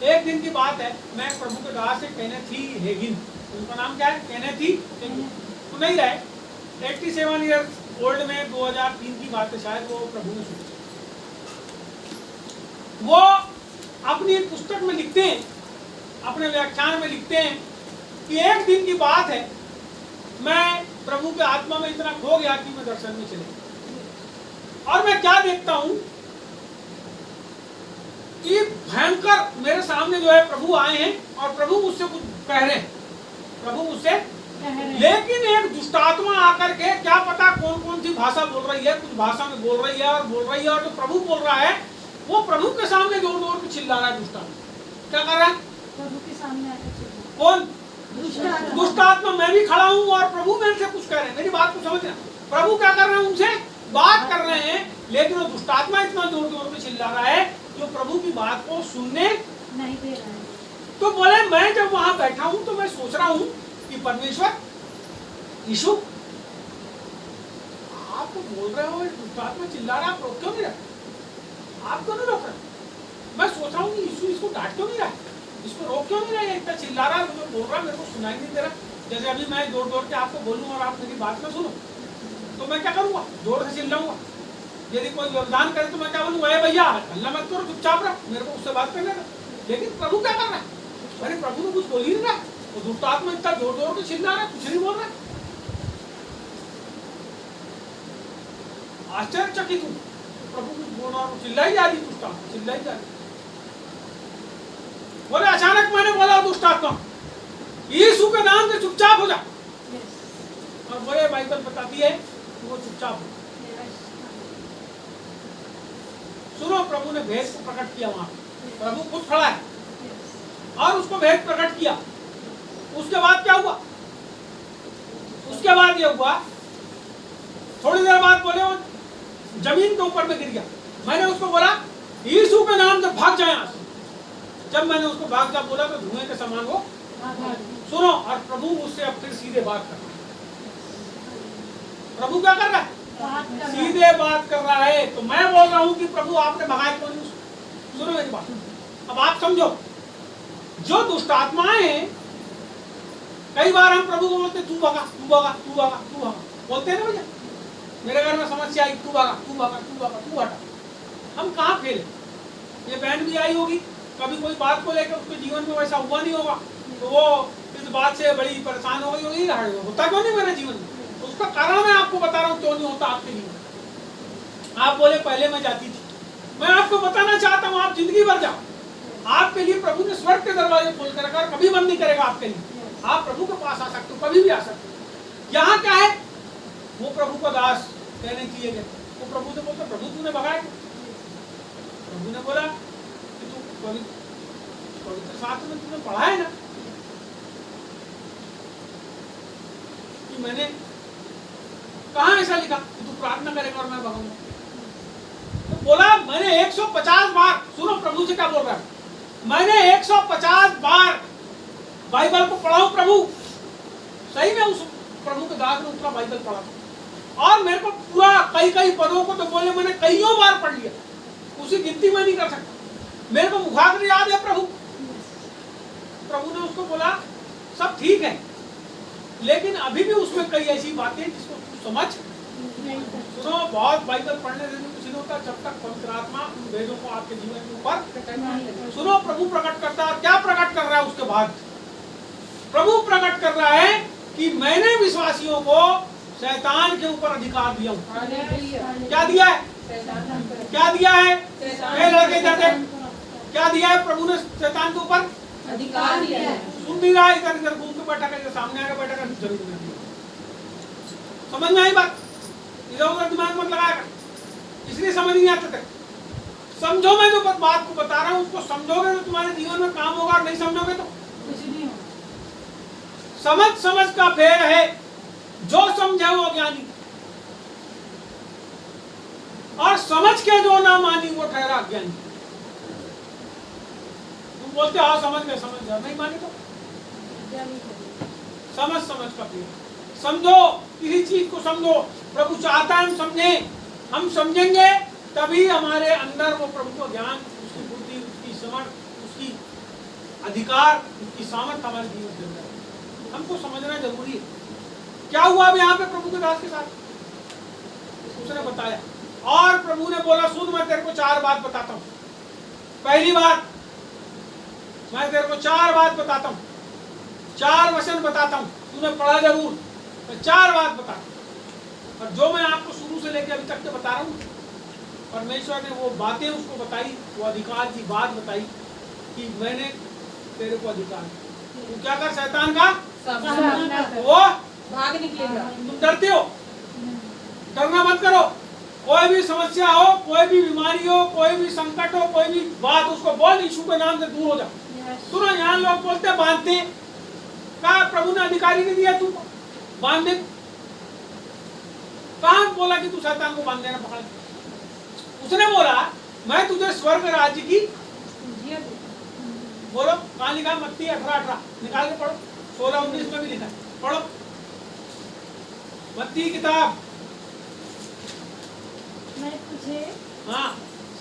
[SPEAKER 1] एक दिन की बात है, मैं प्रभु के दास से केनेथी हेगिन, उनका नाम क्या है? केनेथी हेगिन। तो नहीं रहे 87 ईयर्स ओल्ड में 2003 की बात है शायद, वो प्रभु ने सुनी। वो अपनी पुस्तक में लिखते हैं, अपने व्याख्यान में लिखते हैं कि एक दिन की बात है, मैं प्रभु के आत्मा में इतना खो गया कि मैं दर्शन में चले। और मैं क्या देखता हूं कि भयंकर मेरे सामने जो है प्रभु आए हैं और प्रभु मुझसे कुछ कह रहे हैं, प्रभु मुझसे, लेकिन एक दुष्टात्मा आकर के क्या पता कौन कौन सी भाषा बोल रही है, कुछ भाषा में बोल रही है और जो प्रभु बोल रहा है वो प्रभु के सामने जोर जोर के चिल्ला रहा है। दुष्टात्मा क्या कर रहा है?
[SPEAKER 2] प्रभु के सामने आकर चिल्ला।
[SPEAKER 1] कौन?
[SPEAKER 2] दुष्टात्मा।
[SPEAKER 1] दुष्टात्मा। मैं भी खड़ा हूँ और प्रभु मेरे से कुछ कह रहे हैं। मेरी बात को समझना, प्रभु क्या कर रहे हैं? उनसे बात कर रहे हैं, लेकिन वो दुष्टात्मा इतना जोर जोर में चिल्ला रहा है जो प्रभु की बात को सुनने
[SPEAKER 2] नहीं दे रहा है।
[SPEAKER 1] तो बोले मैं जब वहां बैठा हूं तो मैं सोच रहा हूं कि परमेश्वर यीशु आप तो बोल रहे हो, दुष्टात्मा चिल्ला रहा है, आप रोक क्यों नहीं रहे? आप क्यों नहीं रोक रहे? मैं सोच रहा हूँ कि यीशु इसको डांट क्यों नहीं रहा, इसको रोक क्यों नहीं रहा? इतना चिल्ला रहा है, मुझे बोल रहा है, मेरे को सुनाई नहीं दे रहा। जैसे अभी मैं जोर जोर के आपको बोलूँ और आप मेरी बात ना सुनो तो मैं क्या करूँगा? जोर से चिल्लाऊंगा। यदि कोई व्यवधान करे तो मैं क्या बोलूँगा? अरे भैया अल्लाह मत करो, चुपचाप रहो, मेरे को उससे बात करने दो। लेकिन प्रभु क्या कर रहा है? अरे प्रभु ने कुछ बोल ही नहीं रहा, वो दुष्टात्मा इतना जोर जोर के चिल्ला रहा है, कुछ नहीं बोल रहा है। आश्चर्यचकित हूँ, प्रभु कुछ बोल रहा है, चिल्लाई जा रही दुष्टात्मा, चिल्लाई जा रही। बोले अचानक मैंने बोला दुष्टात्मा यीशु के नाम से चुपचाप हो जा। और बोले बाइबल बताती है कि वो चुपचाप हो। सुनो, प्रभु ने भेद को प्रकट किया वहां पे। प्रभु खुद खड़ा है और उसको भेद प्रकट किया। उसके बाद क्या हुआ? उसके बाद ये हुआ, थोड़ी देर बाद बोले वो जमीन के ऊपर में गिर गया। मैंने उसको बोला यीशु के नाम से भाग जाए यहाँ से। जब मैंने उसको भाग जा बोला तो धुएं के समान वो, सुनो, और प्रभु उससे अब फिर सीधे बात कर रहा है। प्रभु क्या कर रहा है? सीधे बात कर रहा है। तो मैं बोल रहा हूं कि प्रभु आपने भगाए क्यों नहीं? सुनो मेरी बात, अब आप समझो। जो दुष्टात्माएं हैं, कई बार हम प्रभु को बोलते तू भगा, तू भगा, तू भगा, तू भगा, बोलते हैं ना भैया। मेरे घर में समस्या आई, तू भगा, तू भगा, तू भगा, तू हटा। हम कहाँ फेल? ये बहन भी आई होगी, कभी कोई बात को लेकर उसके जीवन में वैसा हुआ नहीं होगा तो वो इस बात से बड़ी परेशान हो गई होगी। होता क्यों नहीं मेरे जीवन में? तो उसका कारण मैं आपको बता रहा हूँ क्यों नहीं होता आपके जीवन। आप बोले पहले मैं जाती थी, मैं आपको बताना चाहता हूँ आप जिंदगी भर जाओ। आपके लिए प्रभु ने स्वर्ग के दरवाजे खोल कर रखा, कभी बंद नहीं करेगा आपके लिए। आप प्रभु के पास आ सकते हो, कभी भी आ सकते हो। यहाँ क्या है? वो प्रभु का दास कहने किए गए, वो प्रभु से बोलते प्रभु तूने भगाया। प्रभु ने बोला कि तू पवित्र शास्त्र में तुमने पढ़ा है ना कि मैंने कहाँ ऐसा लिखा कि तू प्रार्थना करेगा और मैं भगाऊंगा? तो बोला मैंने 150 बार, सुनो प्रभु से क्या बोल रहा है, मैंने 150 बार बाइबल को पढ़ा हूं प्रभु। सही में उस प्रभु के दास ने उतना बाइबल पढ़ा, और मेरे को पूरा कई पदों को तो बोले मैंने कईयों बार पढ़ लिया, उसी गिनती में नहीं कर सकता। मेरे को मुखाग्र याद है प्रभु ने उसको बोला सब ठीक है, लेकिन अभी भी उसमें कई ऐसी बातें जिसको तू समझ। सुनो, बहुत बाइबल पढ़ने से कुछ नहीं होता जब तक पवित्र आत्मा उन वेदों को आपके जीवन के ऊपर सुनो प्रभु प्रकट करता है। क्या प्रकट कर रहा है? उसके बाद प्रभु प्रकट कर रहा है कि मैंने विश्वासियों को शैतान के ऊपर अधिकार दिया हूँ। क्या दिया है? क्या दिया है? लड़के जाते क्या दिया है? प्रभु ने शैतान के ऊपर
[SPEAKER 3] अधिकार दिया है।
[SPEAKER 1] सुन नहीं रहा, इधर इधर घूम के बैठा कर, सामने आकर बैठा कर, जरूर नहीं। समझ में आई बात? इधर उधर दिमाग मत लगाया कर, इसलिए समझ नहीं आता तक। समझो, मैं जो बात को बता रहा हूँ उसको समझोगे तो तुम्हारे जीवन में काम होगा, और नहीं समझोगे तो
[SPEAKER 2] कुछ नहीं होगा।
[SPEAKER 1] समझ का फेर है, जो समझे वो ज्ञानी, और समझ के जो ना मानी वो ठहरा ज्ञानी। तुम बोलते हाँ समझ गए, नहीं माने तो समझ का फेर। समझो, किसी चीज को समझो। प्रभु चाहता है हम समझे, हम समझेंगे तभी हमारे अंदर वो प्रभु को ज्ञान, उसकी बुद्धि, उसकी समझ, उसकी अधिकार, उसकी सामर्थ्य हमारे जीवन के अंदर। हमको समझना जरूरी है। क्या हुआ अब यहाँ पे प्रभु के दास के साथ? उसने बताया, और प्रभु ने बोला सुन, मैं तेरे को 4 बात बताता हूँ। पहली बात, मैं तेरे को 4 बात बताता हूँ, 4 वचन बताता हूँ, तूने पढ़ा जरूर। मैं 4 बात बताता हूँ, और जो मैं आपको शुरू से लेकर अभी तक के बता रहा हूँ, परमेश्वर ने वो बातें उसको बताई, वो अधिकार की बात बताई कि मैंने तेरे को अधिकार दिया। तू क्या कर शैतान का वो
[SPEAKER 3] भाग निकलेगा।
[SPEAKER 1] तुम डरते हो, डरना मत करो। कोई भी समस्या हो, कोई भी बीमारी हो, कोई भी संकट हो, कोई भी बात, उसको बोल, यीशु के नाम से दूर हो जाओ। सुनो, यहाँ लोग बोलते बांधते, कहा प्रभु ने अधिकारी नहीं दिया तुमको बांधने? कहाँ बोला कि तू शैतान को बांध देना पकड़? उसने बोला मैं तुझे स्वर्ग राज्य की, बोलो कहाँ लिखा? मत्ती 18:18 निकाल के पढ़ो, 16-19 में भी लिखा है, पढ़ो मत्ती किताब।
[SPEAKER 2] मैं तुझे
[SPEAKER 1] हाँ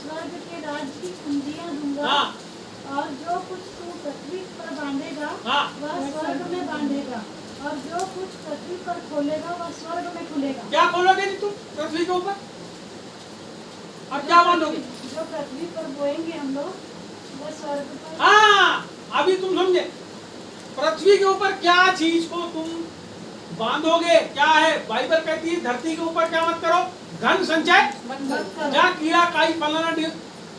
[SPEAKER 2] स्वर्ग के राज्य की कुंजियां दूंगा,
[SPEAKER 1] हाँ
[SPEAKER 2] और जो कुछ तू पृथ्वी पर बांधेगा
[SPEAKER 1] हाँ
[SPEAKER 2] वह स्वर्ग में बांधेगा, और जो कुछ पृथ्वी पर खोलेगा वह स्वर्ग में खुलेगा।
[SPEAKER 1] क्या खोलोगे तुम पृथ्वी के ऊपर, और क्या बांधोगे?
[SPEAKER 2] जो पृथ्वी पर बोएंगे हम लोग वह स्वर्ग पर।
[SPEAKER 1] हाँ, अभी तुम समझे, पृथ्वी के ऊपर क्या चीज को तुम बांधोगे? क्या है? बाइबल कहती है धरती के ऊपर क्या मत करो, धन संचय जहाँ कीड़ा काई फलाना।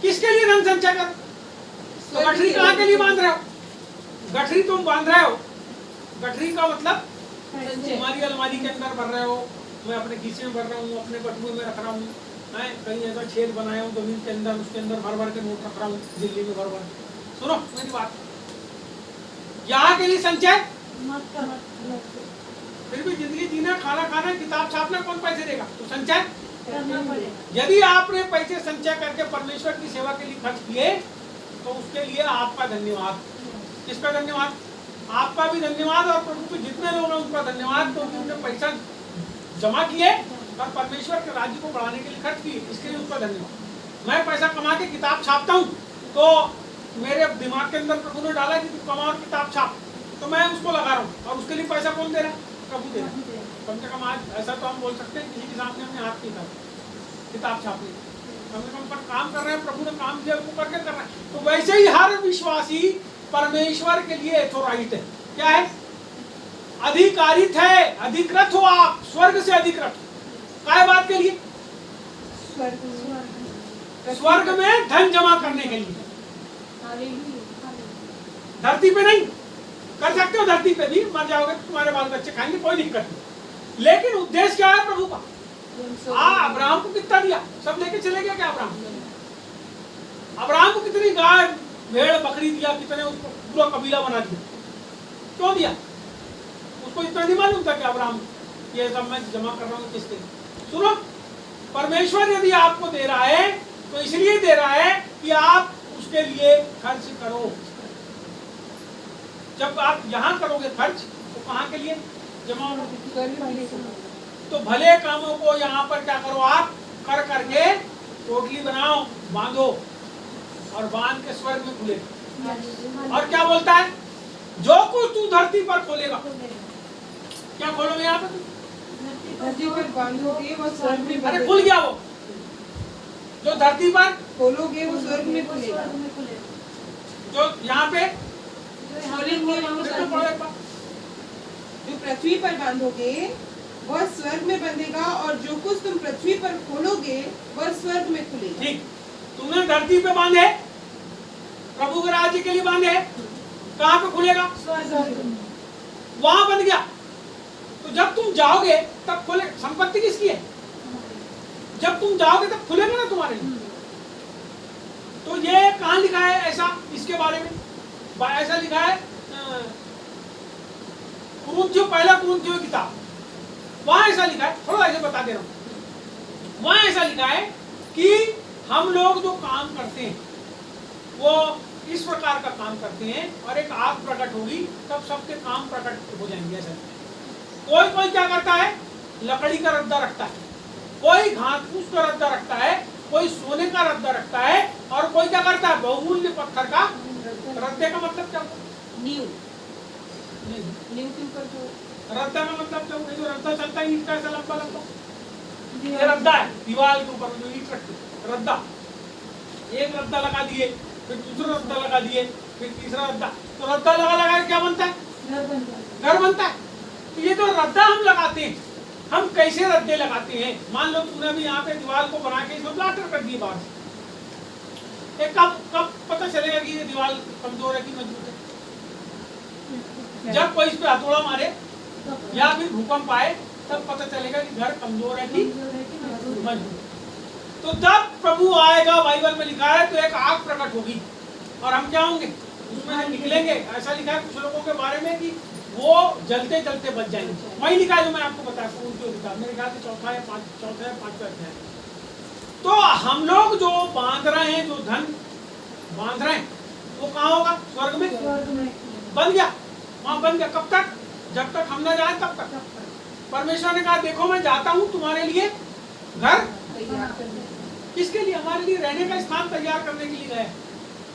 [SPEAKER 1] किसके लिए धन संचय करो? तो गठरी कहाँ के लिए बांध रहे हो? गठरी तुम बांध रहे हो, गठरी का मतलब तुम्हारी अलमारी के अंदर भर रहे हो, मैं अपने खीसे में भर रहा हूँ, अपने बटुए में रख रहा हूँ, मैं कहीं ऐसा छेद बनाया हूँ जमीन के अंदर, उसके अंदर भर भर के नोट रख रहा हूँ, दिल्ली में भर भर। सुनो मेरी बात, यहाँ के लिए संचय
[SPEAKER 2] मत कर।
[SPEAKER 1] फिर भी जिंदगी जीना, खाना खाना, किताब छापना कौन पैसे देगा? तो संचय
[SPEAKER 2] करना पड़ेगा।
[SPEAKER 1] यदि आपने पैसे संचय करके परमेश्वर की सेवा के लिए खर्च किए तो उसके लिए आपका धन्यवाद। किसका धन्यवाद? आपका भी धन्यवाद, और प्रभु के जितने लोग हैं उनका धन्यवाद, क्योंकि उन्होंने पैसा जमा किए और परमेश्वर के राज्य को बढ़ाने के लिए खर्च किए, इसके लिए उसका धन्यवाद। मैं पैसा कमा के किताब छापता हूँ तो मेरे दिमाग के अंदर प्रभु ने डाला कि तू कमा और किताब छाप, तो मैं उसको लगा रहा हूँ, और उसके लिए पैसा कौन दे रहा है? प्रभु दे रहा है। कम से कम आज ऐसा तो हम बोल सकते हैं किसी के सामने हमने हाथ नहीं था किताब छापने, कम से कम पर काम कर रहे हैं, प्रभु ने काम दिया वो करके कर रहे हैं। तो वैसे ही हर विश्वासी परमेश्वर के लिए ऑथोराइज्ड है। क्या है? अधिकारित है, अधिकृत हो आप, स्वर्ग से अधिकृत। काय बात के लिए? स्वर्ग में धन जमा करने के लिए, धरती पे नहीं कर सकते हो। धरती पे भी मर जाओगे तो तुम्हारे बाल बच्चे खाएंगे, कोई दिक्कत नहीं, लेकिन उद्देश्य क्या है प्रभु का? अब्राहम को कितना दिया? सब लेके चले गया क्या अब्राहम? अब्राहम को कितनी गाय भेड़ बकरी दिया, कितने उसको पूरा कबीला बना दिया, क्यों दिया? उसको इतना नहीं मालूम था कि अब्राहम ये सब मैं जमा कर रहा हूँ किसके? सुनो, परमेश्वर यदि आपको दे रहा है तो इसलिए दे रहा है कि आप उसके लिए खर्च करो। जब आप यहाँ करोगे खर्च तो कहाँ के लिए? जमा तो भले कामों को यहाँ पर क्या करो आप कर करके टोटली बनाओ, बांधो, और बांध के स्वर्ग में खुले। और क्या बोलता है, जो कुछ तू धरती पर खोलेगा, क्या खोलोगे यहाँ पर?
[SPEAKER 3] धरती पर बांधोगे वो स्वर्ग में
[SPEAKER 1] अरे
[SPEAKER 3] बंधेगा।
[SPEAKER 1] खुल गया वो, जो धरती पर
[SPEAKER 3] खोलोगे वो स्वर्ग में खुलेगा।
[SPEAKER 1] जो यहाँ पे
[SPEAKER 3] खोलेंगे वो स्वर्ग में। जो पृथ्वी पर बांधोगे वह स्वर्ग में बंधेगा और जो कुछ तुम पृथ्वी पर खोलोगे वह स्वर्ग में खुलेगा।
[SPEAKER 1] ठीक, तुमने धरती पे बांधे, प्रभु के राज्य के लिए बांधे, कहाँ पे खुलेगा? वहां बंध गया। तो जब तुम जाओगे तब खुले, संपत्ति किसकी है? जब तुम जाओगे तब खुलेगा ना तुम्हारे लिए। तो ये कहाँ लिखा है ऐसा, इसके बारे में ऐसा लिखा है कुरिन्थियों, पहला कुरिन्थियों की किताब, वहां ऐसा लिखा है, थोड़ा ऐसे बता दे रहा हूं। वहां ऐसा लिखा है कि हम लोग जो काम करते हैं वो इस प्रकार का काम करते हैं, और एक आग प्रकट होगी तब सबके काम प्रकट हो जाएंगे। ऐसा कोई कोई क्या करता है, लकड़ी का रद्दा रखता है, कोई घास फूस का रद्दा रखता है, कोई सोने का रद्दा रखता है, और कोई क्या करता है, बहुमूल्य पत्थर का। रद्दे का मतलब क्या?
[SPEAKER 3] नींव के ऊपर जो
[SPEAKER 1] रद्दा का मतलब क्या? जो रद्दा चलता है ईंट का, ऐसा लंबा लंबा, ये रद्दा है। दीवार के ऊपर जो ईंट रखते हैं, रद्दा। एक रद्दा लगा दिए, फिर दूसरा रद्दा लगा दिए, फिर तीसरा रद्दा। तो रद्दा लगा लगा क्या बनता है? घर बनता है। तो ये जो रद्दा हम लगाते हैं, हम कैसे रद्दे लगाते हैं? मान लो तूने भी यहाँ पे दीवार को बना के इसमें प्लास्टर कर दिए बाहर से, कब कब पता चलेगा कि ये दीवार कमजोर है कि मजबूत है? जब कोई इस पे हथौड़ा मारे या फिर भूकंप आए तब पता चलेगा कि घर कमजोर है कि मजबूत। तो जब प्रभु आएगा, बाइबल में लिखा है, तो एक आग प्रकट होगी और हम क्या होंगे, उसमें से निकलेंगे। ऐसा लिखा है कुछ लोगों के बारे में कि वो जलते जलते बच जाएंगे। वही लिखा है जो मैं आपको बताया, उनकी किताब मेरे ख्याल से चौथा या पांचवा अध्याय। तो हम लोग जो बांध रहे हैं, जो धन बांध रहे हैं, वो कहाँ होगा? स्वर्ग में बन गया, वहां बन गया। कब तक? जब तक हम न जाए तब तक। परमेश्वर ने कहा देखो मैं जाता हूँ तुम्हारे लिए घर, किसके लिए? हमारे लिए रहने का स्थान तैयार करने के लिए गए।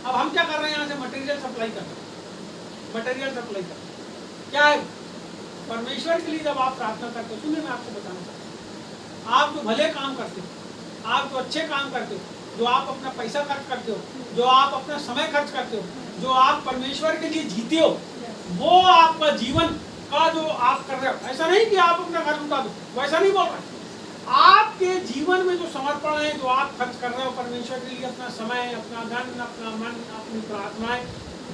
[SPEAKER 1] अब हम क्या कर रहे हैं? यहाँ से मटेरियल सप्लाई कर रहे हैं, मटेरियल सप्लाई कर रहे हैं। क्या है? परमेश्वर के लिए जब आप प्रार्थना करते हो, सुनिए मैं आपको बताना चाहता हूँ, आप जो भले काम करते हो, आप जो अच्छे काम करते हो, जो आप अपना पैसा खर्च करते हो, जो आप अपना समय खर्च करते हो, जो आप परमेश्वर के लिए जीते हो, वो आपका जीवन का जो आप कर रहे हो। ऐसा नहीं कि आप अपना घर लुटा दो, वैसा नहीं बोल रहा। आपके जीवन में जो समर्पण है, जो आप खर्च कर रहे हो परमेश्वर के लिए, अपना समय, अपना धन, अपना मन, अपनी प्रार्थनाएं,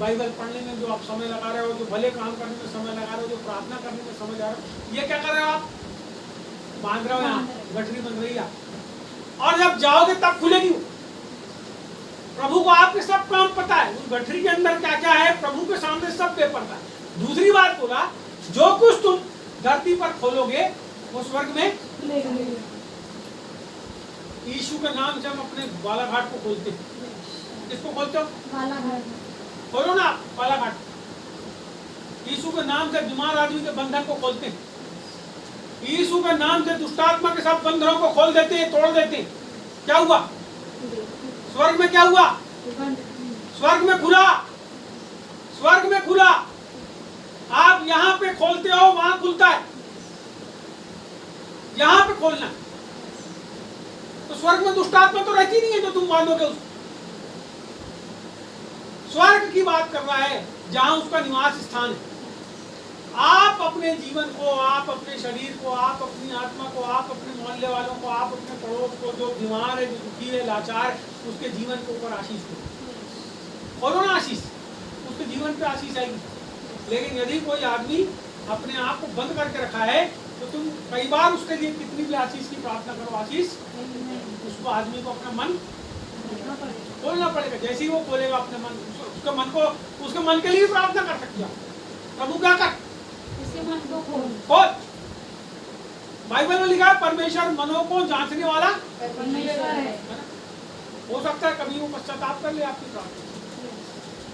[SPEAKER 1] बाइबल पढ़ने में जो आप समय लगा रहे हो, जो भले काम करने में समय लगा रहे हो, जो प्रार्थना करने में समय लगा रहे हो, ये क्या कर रहे हो आप? बांध रहे हो, यहाँ गठरी बन रही है। और जब जाओगे तब खुलेगी। प्रभु को आपके सब काम पता है, उस गठरी के अंदर क्या क्या है, प्रभु के सामने सब पेपर था। दूसरी बात बोला, जो कुछ तुम धरती पर खोलोगे वो स्वर्ग में। यीशु के नाम से हम अपने बालाघाट को खोलते हैं। किसको खोलते हो? खोलो ना बालाघाट। यीशु के नाम से बीमार आदमी के बंधन को खोलते हैं। यीशु के नाम से दुष्टात्मा के सब बंधनों को खोल देते हैं, तोड़ देते हैं। क्या हुआ? स्वर्ग में क्या हुआ? स्वर्ग में खुला, स्वर्ग में खुला। आप यहाँ पे खोलते हो, वहां खुलता है। यहाँ पे खोलना, तो स्वर्ग में दुष्टात्मा तो रहती नहीं है जो तुम बांधोगे उसको। स्वर्ग की बात कर रहा है जहां उसका निवास स्थान है। आप अपने जीवन को, आप अपने शरीर को, आप अपनी आत्मा को, आप अपने मोहल्ले वालों को, आप अपने पड़ोस को, जो बीमार है, जो दुखी है, लाचार है, उसके जीवन के ऊपर आशीष दो। खोलो ना आशीष, उसके जीवन पे आशीष आएगी। लेकिन यदि कोई आदमी अपने आप को बंद करके रखा है, तो तुम कई बार उसके लिए कितनी भी आशीष की प्रार्थना करो, आशीष उसको, आदमी को अपना मन खोलना पड़ेगा। जैसे ही वो खोलेगा अपने मन, उसके मन को, उसके मन के लिए प्रार्थना कर सकते हो। प्रभु क्या कर?
[SPEAKER 2] मन को
[SPEAKER 1] खोल। बाइबल में लिखा है परमेश्वर मनों को जांचने वाला
[SPEAKER 2] परमेश्वर है।
[SPEAKER 1] हो सकता है कभी वो पश्चाताप कर ले आपकी प्रार्थना।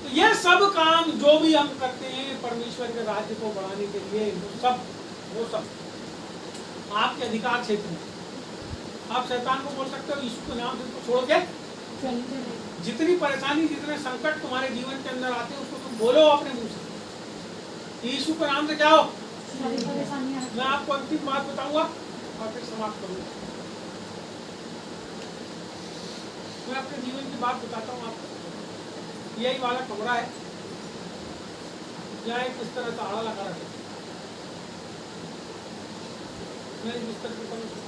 [SPEAKER 1] तो ये सब काम जो भी हम करते हैं परमेश्वर के राज्य को बढ़ाने के लिए, वो सब आपके अधिकार क्षेत्र में। आप शैतान को बोल सकते हो यीशु के नाम से उसको छोड़ के जितनी परेशानी जितने संकट तुम्हारे जीवन के अंदर आते हैं उसको तुम बोलो अपने मुंह से, यीशु के नाम से क्या हो। मैं आपको अंतिम बात बताऊंगा और फिर समाप्त करूंगा। मैं अपने जीवन की बात बताता हूँ आपको। यही वाला कमरा है, यहाँ एक इस तरह का आड़ा लगा रखा है, मेरे बिस्तर के ऊपर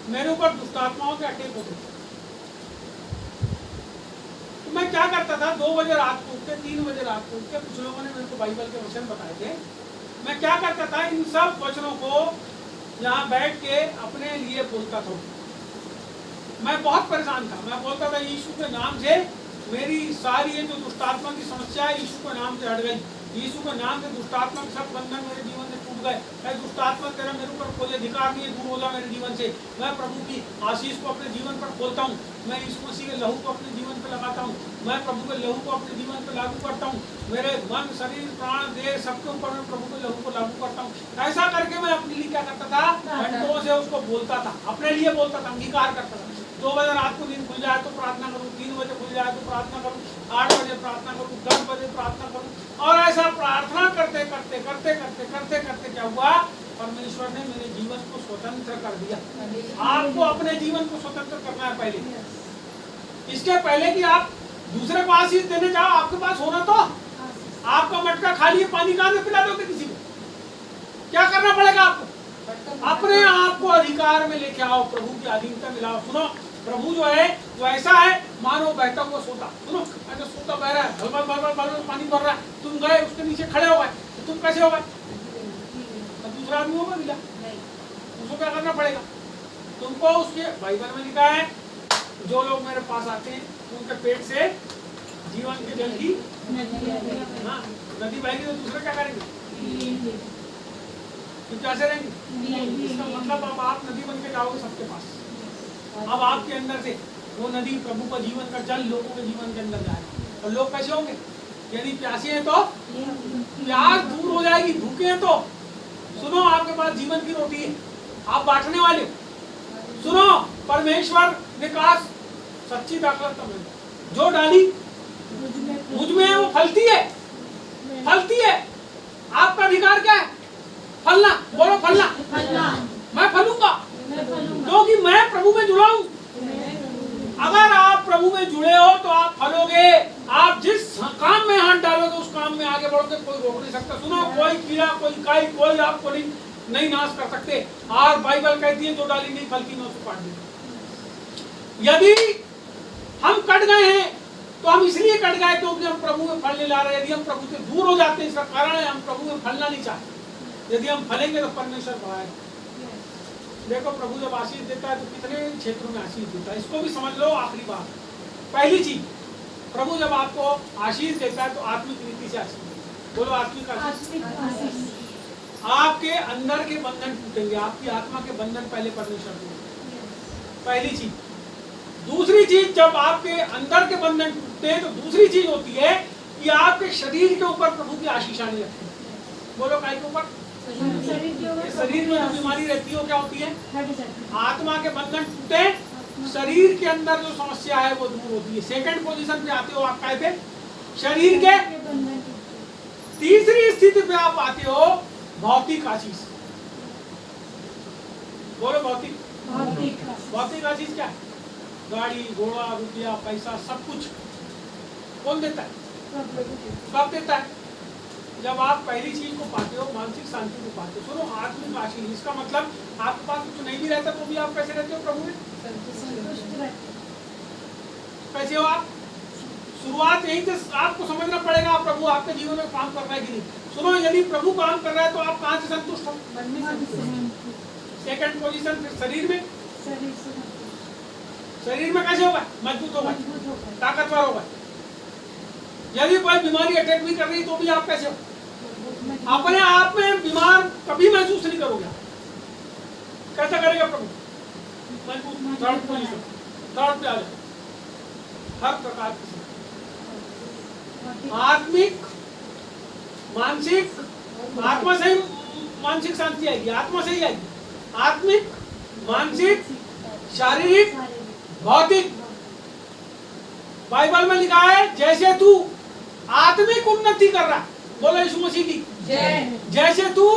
[SPEAKER 1] मेरे ऊपर दुष्टात्माओं के अटैक होते थे। तो मैं क्या करता था, 2 बजे रात को उठ के 3 बजे रात को उठ के, कुछ लोगों ने मेरे को बाइबल के वचन बताए थे, मैं क्या करता था इन सब वचनों को यहाँ बैठ के अपने लिए बोलता था। मैं बहुत परेशान था। मैं बोलता था यीशु के नाम से मेरी सारी ये जो दुष्टात्मा की समस्या है यीशु के नाम से हट गई। यीशु के नाम से दुष्टात्मा के सब बंधन मेरे जीवन से टूट गए। ऐ दुष्टात्मा तेरा मेरे ऊपर कोई अधिकार नहीं है, दूर हो जा मेरे जीवन से। मैं प्रभु की आशीष को अपने जीवन पर खोलता हूँ। मैं यीशु मसीह के लहू को अपने जीवन पर लगाता हूँ। मैं प्रभु के लहू को अपने जीवन पर लागू करता हूँ। मेरे मन, शरीर, प्राण, देह सबके ऊपर मैं प्रभु के लहू को लागू करता हूँ। ऐसा करके मैं अपने लिए क्या करता था, घंटों से उसको बोलता था, अपने लिए बोलता था, अंगीकार करता था। 2 बजे रात को नींद खुल जाए तो प्रार्थना करूँ, 3 बजे खुल जाए तो प्रार्थना करूँ, 8 बजे प्रार्थना करूँ, 10 बजे प्रार्थना करूँ। और ऐसा प्रार्थना करते करते करते करते करते करते क्या हुआ, परमेश्वर ने मेरे जीवन को स्वतंत्र कर दिया। आपको अपने जीवन को स्वतंत्र करना है पहले। इसके पहले कि आप दूसरे को आशीष देने जाओ, आपके पास होना तो आपका मटका खाली है, पानी कहाँ से पिला दोगे किसी को? क्या करना पड़ेगा आपको? अपने आप को अधिकार में लेके आओ, प्रभु की अधीनता मिलाओ। सुनो, प्रभु जो है वो ऐसा है मानो बहता हुआ सोता। सुनो, ऐसा सोता बह रहा है, भलभल भलभल भलभल पानी भर रहा है, तुम गए उसके नीचे खड़े हो गए तो तुम कैसे हो गए? दूसरा आदमी होगा मिला, उसको क्या करना पड़ेगा तुमको? उसके बाइबल में लिखा है जो लोग मेरे पास आते हैं उनके पेट से जीवन के जल की नदी बहेगी। तो दूसरे क्या करेंगे? तो कैसे रहेंगे? इसका मतलब अब आप नदी बन के जाओगे सबके पास। अब आपके अंदर से वो नदी, प्रभु का जीवन का जल लोगों के जीवन के अंदर जाएगा। और लोग कैसे होंगे? यदि प्यासे हैं तो प्यास दूर हो जाएगी, भूखे हैं तो सुनो, आपके पास जीवन की रोटी है, आप बांटने वाले हो। सुनो, परमेश्वर ने कहा सच्ची ताकत जो डाली मुझ में है वो फलती है, फलती है। आपका अधिकार क्या है? फलना। बोलो फलना। मैं फलूंगा क्योंकि मैं प्रभु में जुड़ा हूं। अगर आप प्रभु में जुड़े हो तो आप फलोगे। आप जिस काम में हाथ डालोगे उस काम में आगे बढ़ोगे, कोई रोक नहीं सकता। सुनो, कोई कीड़ा, कोई काई, कोई आपको नहीं नाश कर सकते। और बाइबल कहती है जो डाली नहीं फलती मैं उसको काट दूंगा। यदि हम कट गए हैं तो हम इसलिए कट गए क्योंकि हम प्रभु में फल नहीं ला रहे। यदि हम प्रभु से दूर हो जाते हैं इसका कारण है हम प्रभु में फलना नहीं चाहते। यदि हम फलेंगे तो परमेश्वर बढ़ाएगा। देखो, प्रभु जब आशीष देता है तो कितने क्षेत्रों में आशीष देता है, इसको भी समझ लो। आखिरी बात, पहली चीज, प्रभु जब आपको आशीष देता है तो आत्मिक रीति से आशीष देता है। बोलो आत्मिक आशीष। आपके अंदर के बंधन टूटेंगे, आपकी आत्मा के बंधन पहले परमेश्वर टूटेंगे, पहली चीज। दूसरी चीज, जब आपके अंदर के बंधन टूटते हैं तो दूसरी चीज होती है कि आपके शरीर के ऊपर प्रभु की आशीष आने लगती है। बोलो काय के ऊपर? शरीर में जो बीमारी रहती है वो क्या होती है? आत्मा के बंधन टूटे, शरीर के अंदर जो समस्या है वो दूर होती है। सेकंड पोजीशन पे आते हो आप काय पे? शरीर के। तीसरी स्थिति पे आप आते हो भौतिक आशीष। बोलो भौतिक। भौतिक आशीष क्या है? गाड़ी, घोड़ा, रुपया, पैसा, सब कुछ कौन देता है? कब देता है? जब आप पहली चीज को पाते हो, मानसिक शांति को पाते हो। सुनो, आत्मिक आशीष, इसका मतलब आपके पास कुछ नहीं भी रहता तो भी आप कैसे रहते हो? प्रभु में कैसे हो आप? शुरुआत यहीं से आपको समझना पड़ेगा प्रभु आपके जीवन में काम कर रहा है कि नहीं। सुनो, यदि प्रभु काम कर रहा है तो आप कहाँ से संतुष्ट हो? सेकंड पोजीशन, फिर शरीर में। शरीर में कैसे होगा? मजबूत होगा, ताकतवर होगा। यदि कोई बीमारी अटैक भी कर रही तो भी आप कैसे हो? अपने आप में बीमार कभी महसूस नहीं करोगे। कैसा करेगा प्रभु? मजबूत। थर्ड पोजीशन, थर्ड पे आ जाए। हर प्रकार की आत्मिक, मानसिक आत्मा से ही मानसिक शांति आएगी, आत्मा से ही आएगी। आत्मिक, मानसिक, शारीरिक, भौतिक। बाइबल में लिखा है जैसे तू आत्मिक उन्नति कर रहा है, बोलो यीशु मसीह की
[SPEAKER 2] जय।
[SPEAKER 1] जैसे तू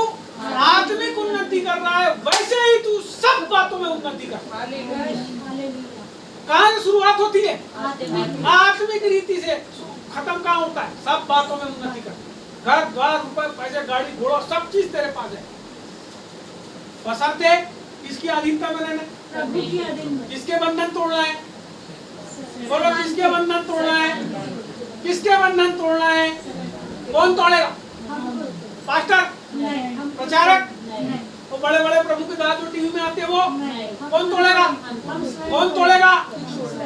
[SPEAKER 1] आत्मिक उन्नति कर रहा है वैसे ही तू सब बातों में उन्नति कर रहा है।
[SPEAKER 2] हालेलुया।
[SPEAKER 1] कहाँ से शुरुआत होती है?
[SPEAKER 2] आत्मिक।
[SPEAKER 1] आत्मिक रीति से। खत्म कहाँ होता है? सब बातों में उन्नति कर। घर द्वार रुपए पैसे गाड़ी घोड़ा सब चीज तेरे पास है, बशर्ते किसकी अधीनता में रहना?
[SPEAKER 2] प्रभु की अधीन में।
[SPEAKER 1] किसके बंधन तोड़ना है? बोलो किसके बंधन तोड़ना है? किसके बंधन तोड़ना है? कौन तोड़ेगा?
[SPEAKER 2] हमको।
[SPEAKER 1] पास्टर,
[SPEAKER 2] नहीं, हम
[SPEAKER 1] प्रचारक,
[SPEAKER 2] नहीं,
[SPEAKER 1] वो बड़े बड़े प्रभु के दास जो टीवी में आते हैं वो
[SPEAKER 2] नहीं।
[SPEAKER 1] कौन तोड़ेगा?
[SPEAKER 2] हम स्वयं
[SPEAKER 1] कौन तोड़ेगा?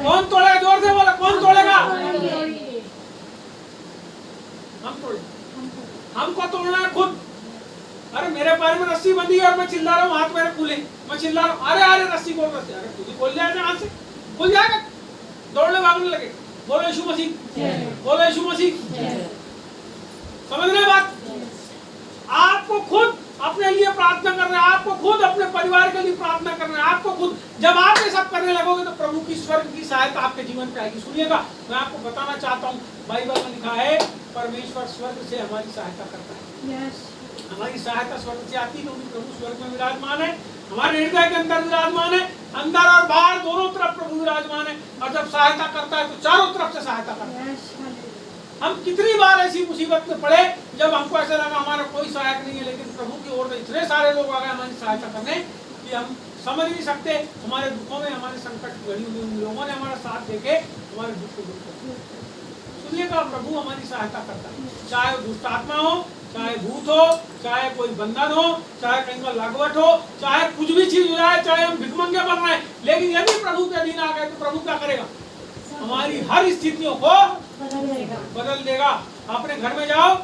[SPEAKER 1] कौन तोड़ेगा? जोर से बोलो, कौन तोड़ेगा? हम तोड़ेंगे। हमको तोड़ना है खुद। अरे मेरे पैर में रस्सी बंधी है और मैं चिल्ला रहा हूँ, हाथ मेरे खुले, मैं चिल्ला रहा हूँ, अरे अरे रस्सी खोल, रस्सी, अरे खुद ही खोल जाएगा, हाथ से खुल जाएगा, दौड़ने भागने लगे। बोलो यीशु मसीह, बोलो यीशु मसीह। समझ रहे बात? आपको खुद अपने लिए प्रार्थना करना है, आपको खुद अपने परिवार के लिए प्रार्थना करना है, आपको खुद। जब आप ये सब करने लगोगे तो प्रभु की स्वर्ग की सहायता आपके जीवन पे आएगी। सुनिएगा, मैं आपको बताना चाहता हूँ, बाइबल में लिखा है परमेश्वर स्वर्ग से हमारी सहायता करता है। हमारी सहायता स्वर्ग से आती है क्योंकि प्रभु स्वर्ग में विराजमान है, हमारे हृदय के अंदर विराजमान है, अंदर और बाहर दोनों तरफ प्रभु विराजमान है। और जब सहायता करता है तो चारों तरफ से सहायता करता है। हम कितनी बार ऐसी मुसीबत में पड़े जब हमको ऐसा लगा हमारा कोई सहायक नहीं है, लेकिन प्रभु की ओर से इतने सारे लोग आ गए हमारी सहायता करने कि हम समझ नहीं सकते। हमारे दुखों में, हमारे संकट की घड़ी में उन लोगों ने हमारा साथ देके हमारे दुख को दूर कर। सुनिएगा, प्रभु हमारी सहायता करता है, चाहे दुष्ट आत्मा हो, चाहे भूत हो, चाहे कोई बंधन हो, चाहे कहीं का लागवट हो, चाहे कुछ भी चीज हो जाए, चाहे हम भिखमंगे बन रहे हैं, लेकिन यदि प्रभु के अधीन आ गए तो प्रभु क्या करेगा? हमारी हर स्थितियों को बदल देगा। अपने घर में जाओ,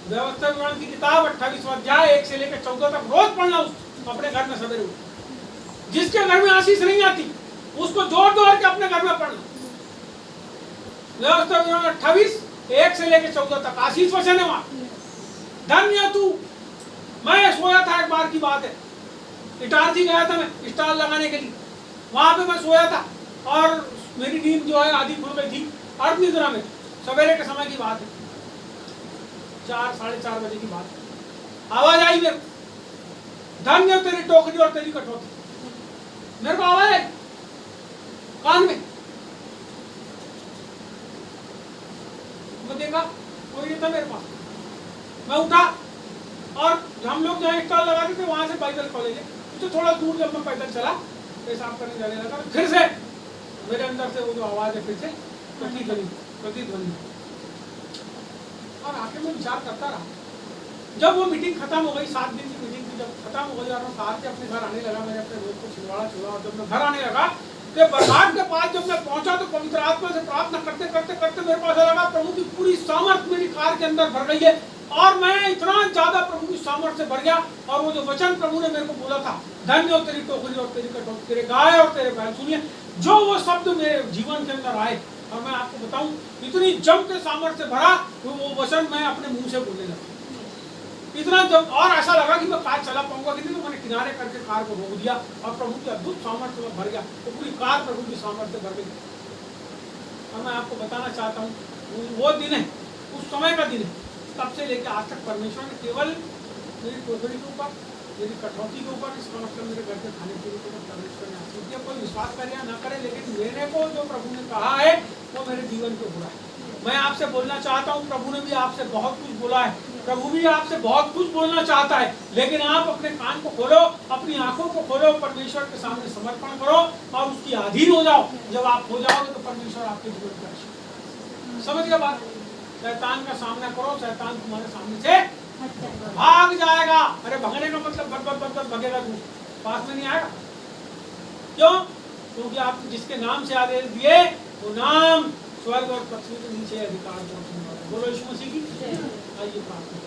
[SPEAKER 1] व्यवस्था विवरण की किताब 28 अध्याय 1 से लेकर 14 तक रोज पढ़ना अपने घर में सवेरे उठ। जिसके घर में आशीष नहीं आती उसको जोर जोर के अपने घर में पढ़ना। व्यवस्था विवरण 28 1 से लेकर 14 तक आशीष वचन है वहां। धन्य तू। मैं सोया था, एक बार की बात है, इटारसी गया था मैं स्टॉल लगाने के लिए, वहां पे मैं सोया था और मेरी नींद जो है आधी खुल गई थी, अर्ध निद्रा में, सवेरे के समय की बात है, 4 साढ़े 4 बजे की बात है। आवाज आई मेरे, धन्य तेरी टोकरी और तेरी कटौती। मेरे को आवाज आई कान में, मैं देखा कोई नहीं था मेरे पास। मैं उठा और हम लोग जहाँ स्टॉल लगाते थे वहां से बाइबल कॉलेज है, तो थोड़ा दूर जब मैं पैदल चला पेशाब करने जाने लगा, फिर से मेरे अंदर से वो जो आवाज है फिर से प्रतिध्वनि। और आके मैं विचार करता रहा। जब वो मीटिंग खत्म हो गई, 7 दिन की मीटिंग थी, जब खत्म हो गई और मैं कार से अपने घर आने लगा, मैंने अपने रोज को छिलवाड़ा छोड़ा और जब मैं घर आने लगा तो बरसात के पास जब मैं पहुंचा तो पवित्र आत्मा से प्रार्थना करते करते करते मेरे पास लगा प्रभु की पूरी सामर्थ मेरी कार के अंदर भर गई है और मैं इतना ज्यादा प्रभु की सामर्थ से भर गया। और वो जो वचन प्रभु ने मेरे को बोला था, धन्य हो तेरी टोकरी और तेरी कटोरी, तेरे गाय और तेरे बैल, सुनिए जो वो शब्द मेरे जीवन के अंदर आए और मैं आपको बताऊं इतनी जम के सामर्थ से भरा वो वचन मैं अपने मुंह से बोलने लगा। इतना जब और ऐसा लगा कि मैं कार चला पाऊंगा कि नहीं, तो मैंने किनारे करके कार को रोक दिया और प्रभु की अद्भुत सामर्थ्य में भर गया, तो पूरी कार प्रभु की सामर्थ्य भर गई। और मैं आपको बताना चाहता हूँ वो दिन है, उस समय का दिन है, तब से लेकर आज तक परमेश्वर ने केवल मेरी टोकरी के ऊपर, मेरी कटौती के ऊपर, इसका मतलब मेरे घर के खाने पीने के ऊपर परमेश्वर ने आशीष दिया। कोई विश्वास करे या ना करे, लेकिन मेरे को जो प्रभु ने कहा है वो मेरे जीवन के ऊपर है। मैं आपसे बोलना चाहता हूँ, प्रभु ने भी आपसे बहुत कुछ बोला है, प्रभु भी आपसे बहुत कुछ बोलना चाहता है, लेकिन आप अपने कान को खोलो, अपनी आंखों को खोलो, परमेश्वर के सामने समर्पण करो और उसकी अधीन हो जाओ। जब आप हो जाओगे तो परमेश्वर आपके जीवन में आशीष। समझ गए बात? शैतान का सामना करो, शैतान तुम्हारे सामने से भाग जाएगा। अरे भगने का मतलब भगेगा, तू पास में नहीं आएगा। क्यों? क्योंकि आप जिसके नाम से आदेश दिए वो नाम स्वर्ग और पृथ्वी के नीचे अधिकार पहुंचने वाला है। बोलो यीशु मसीह की। आइए प्रार्थना।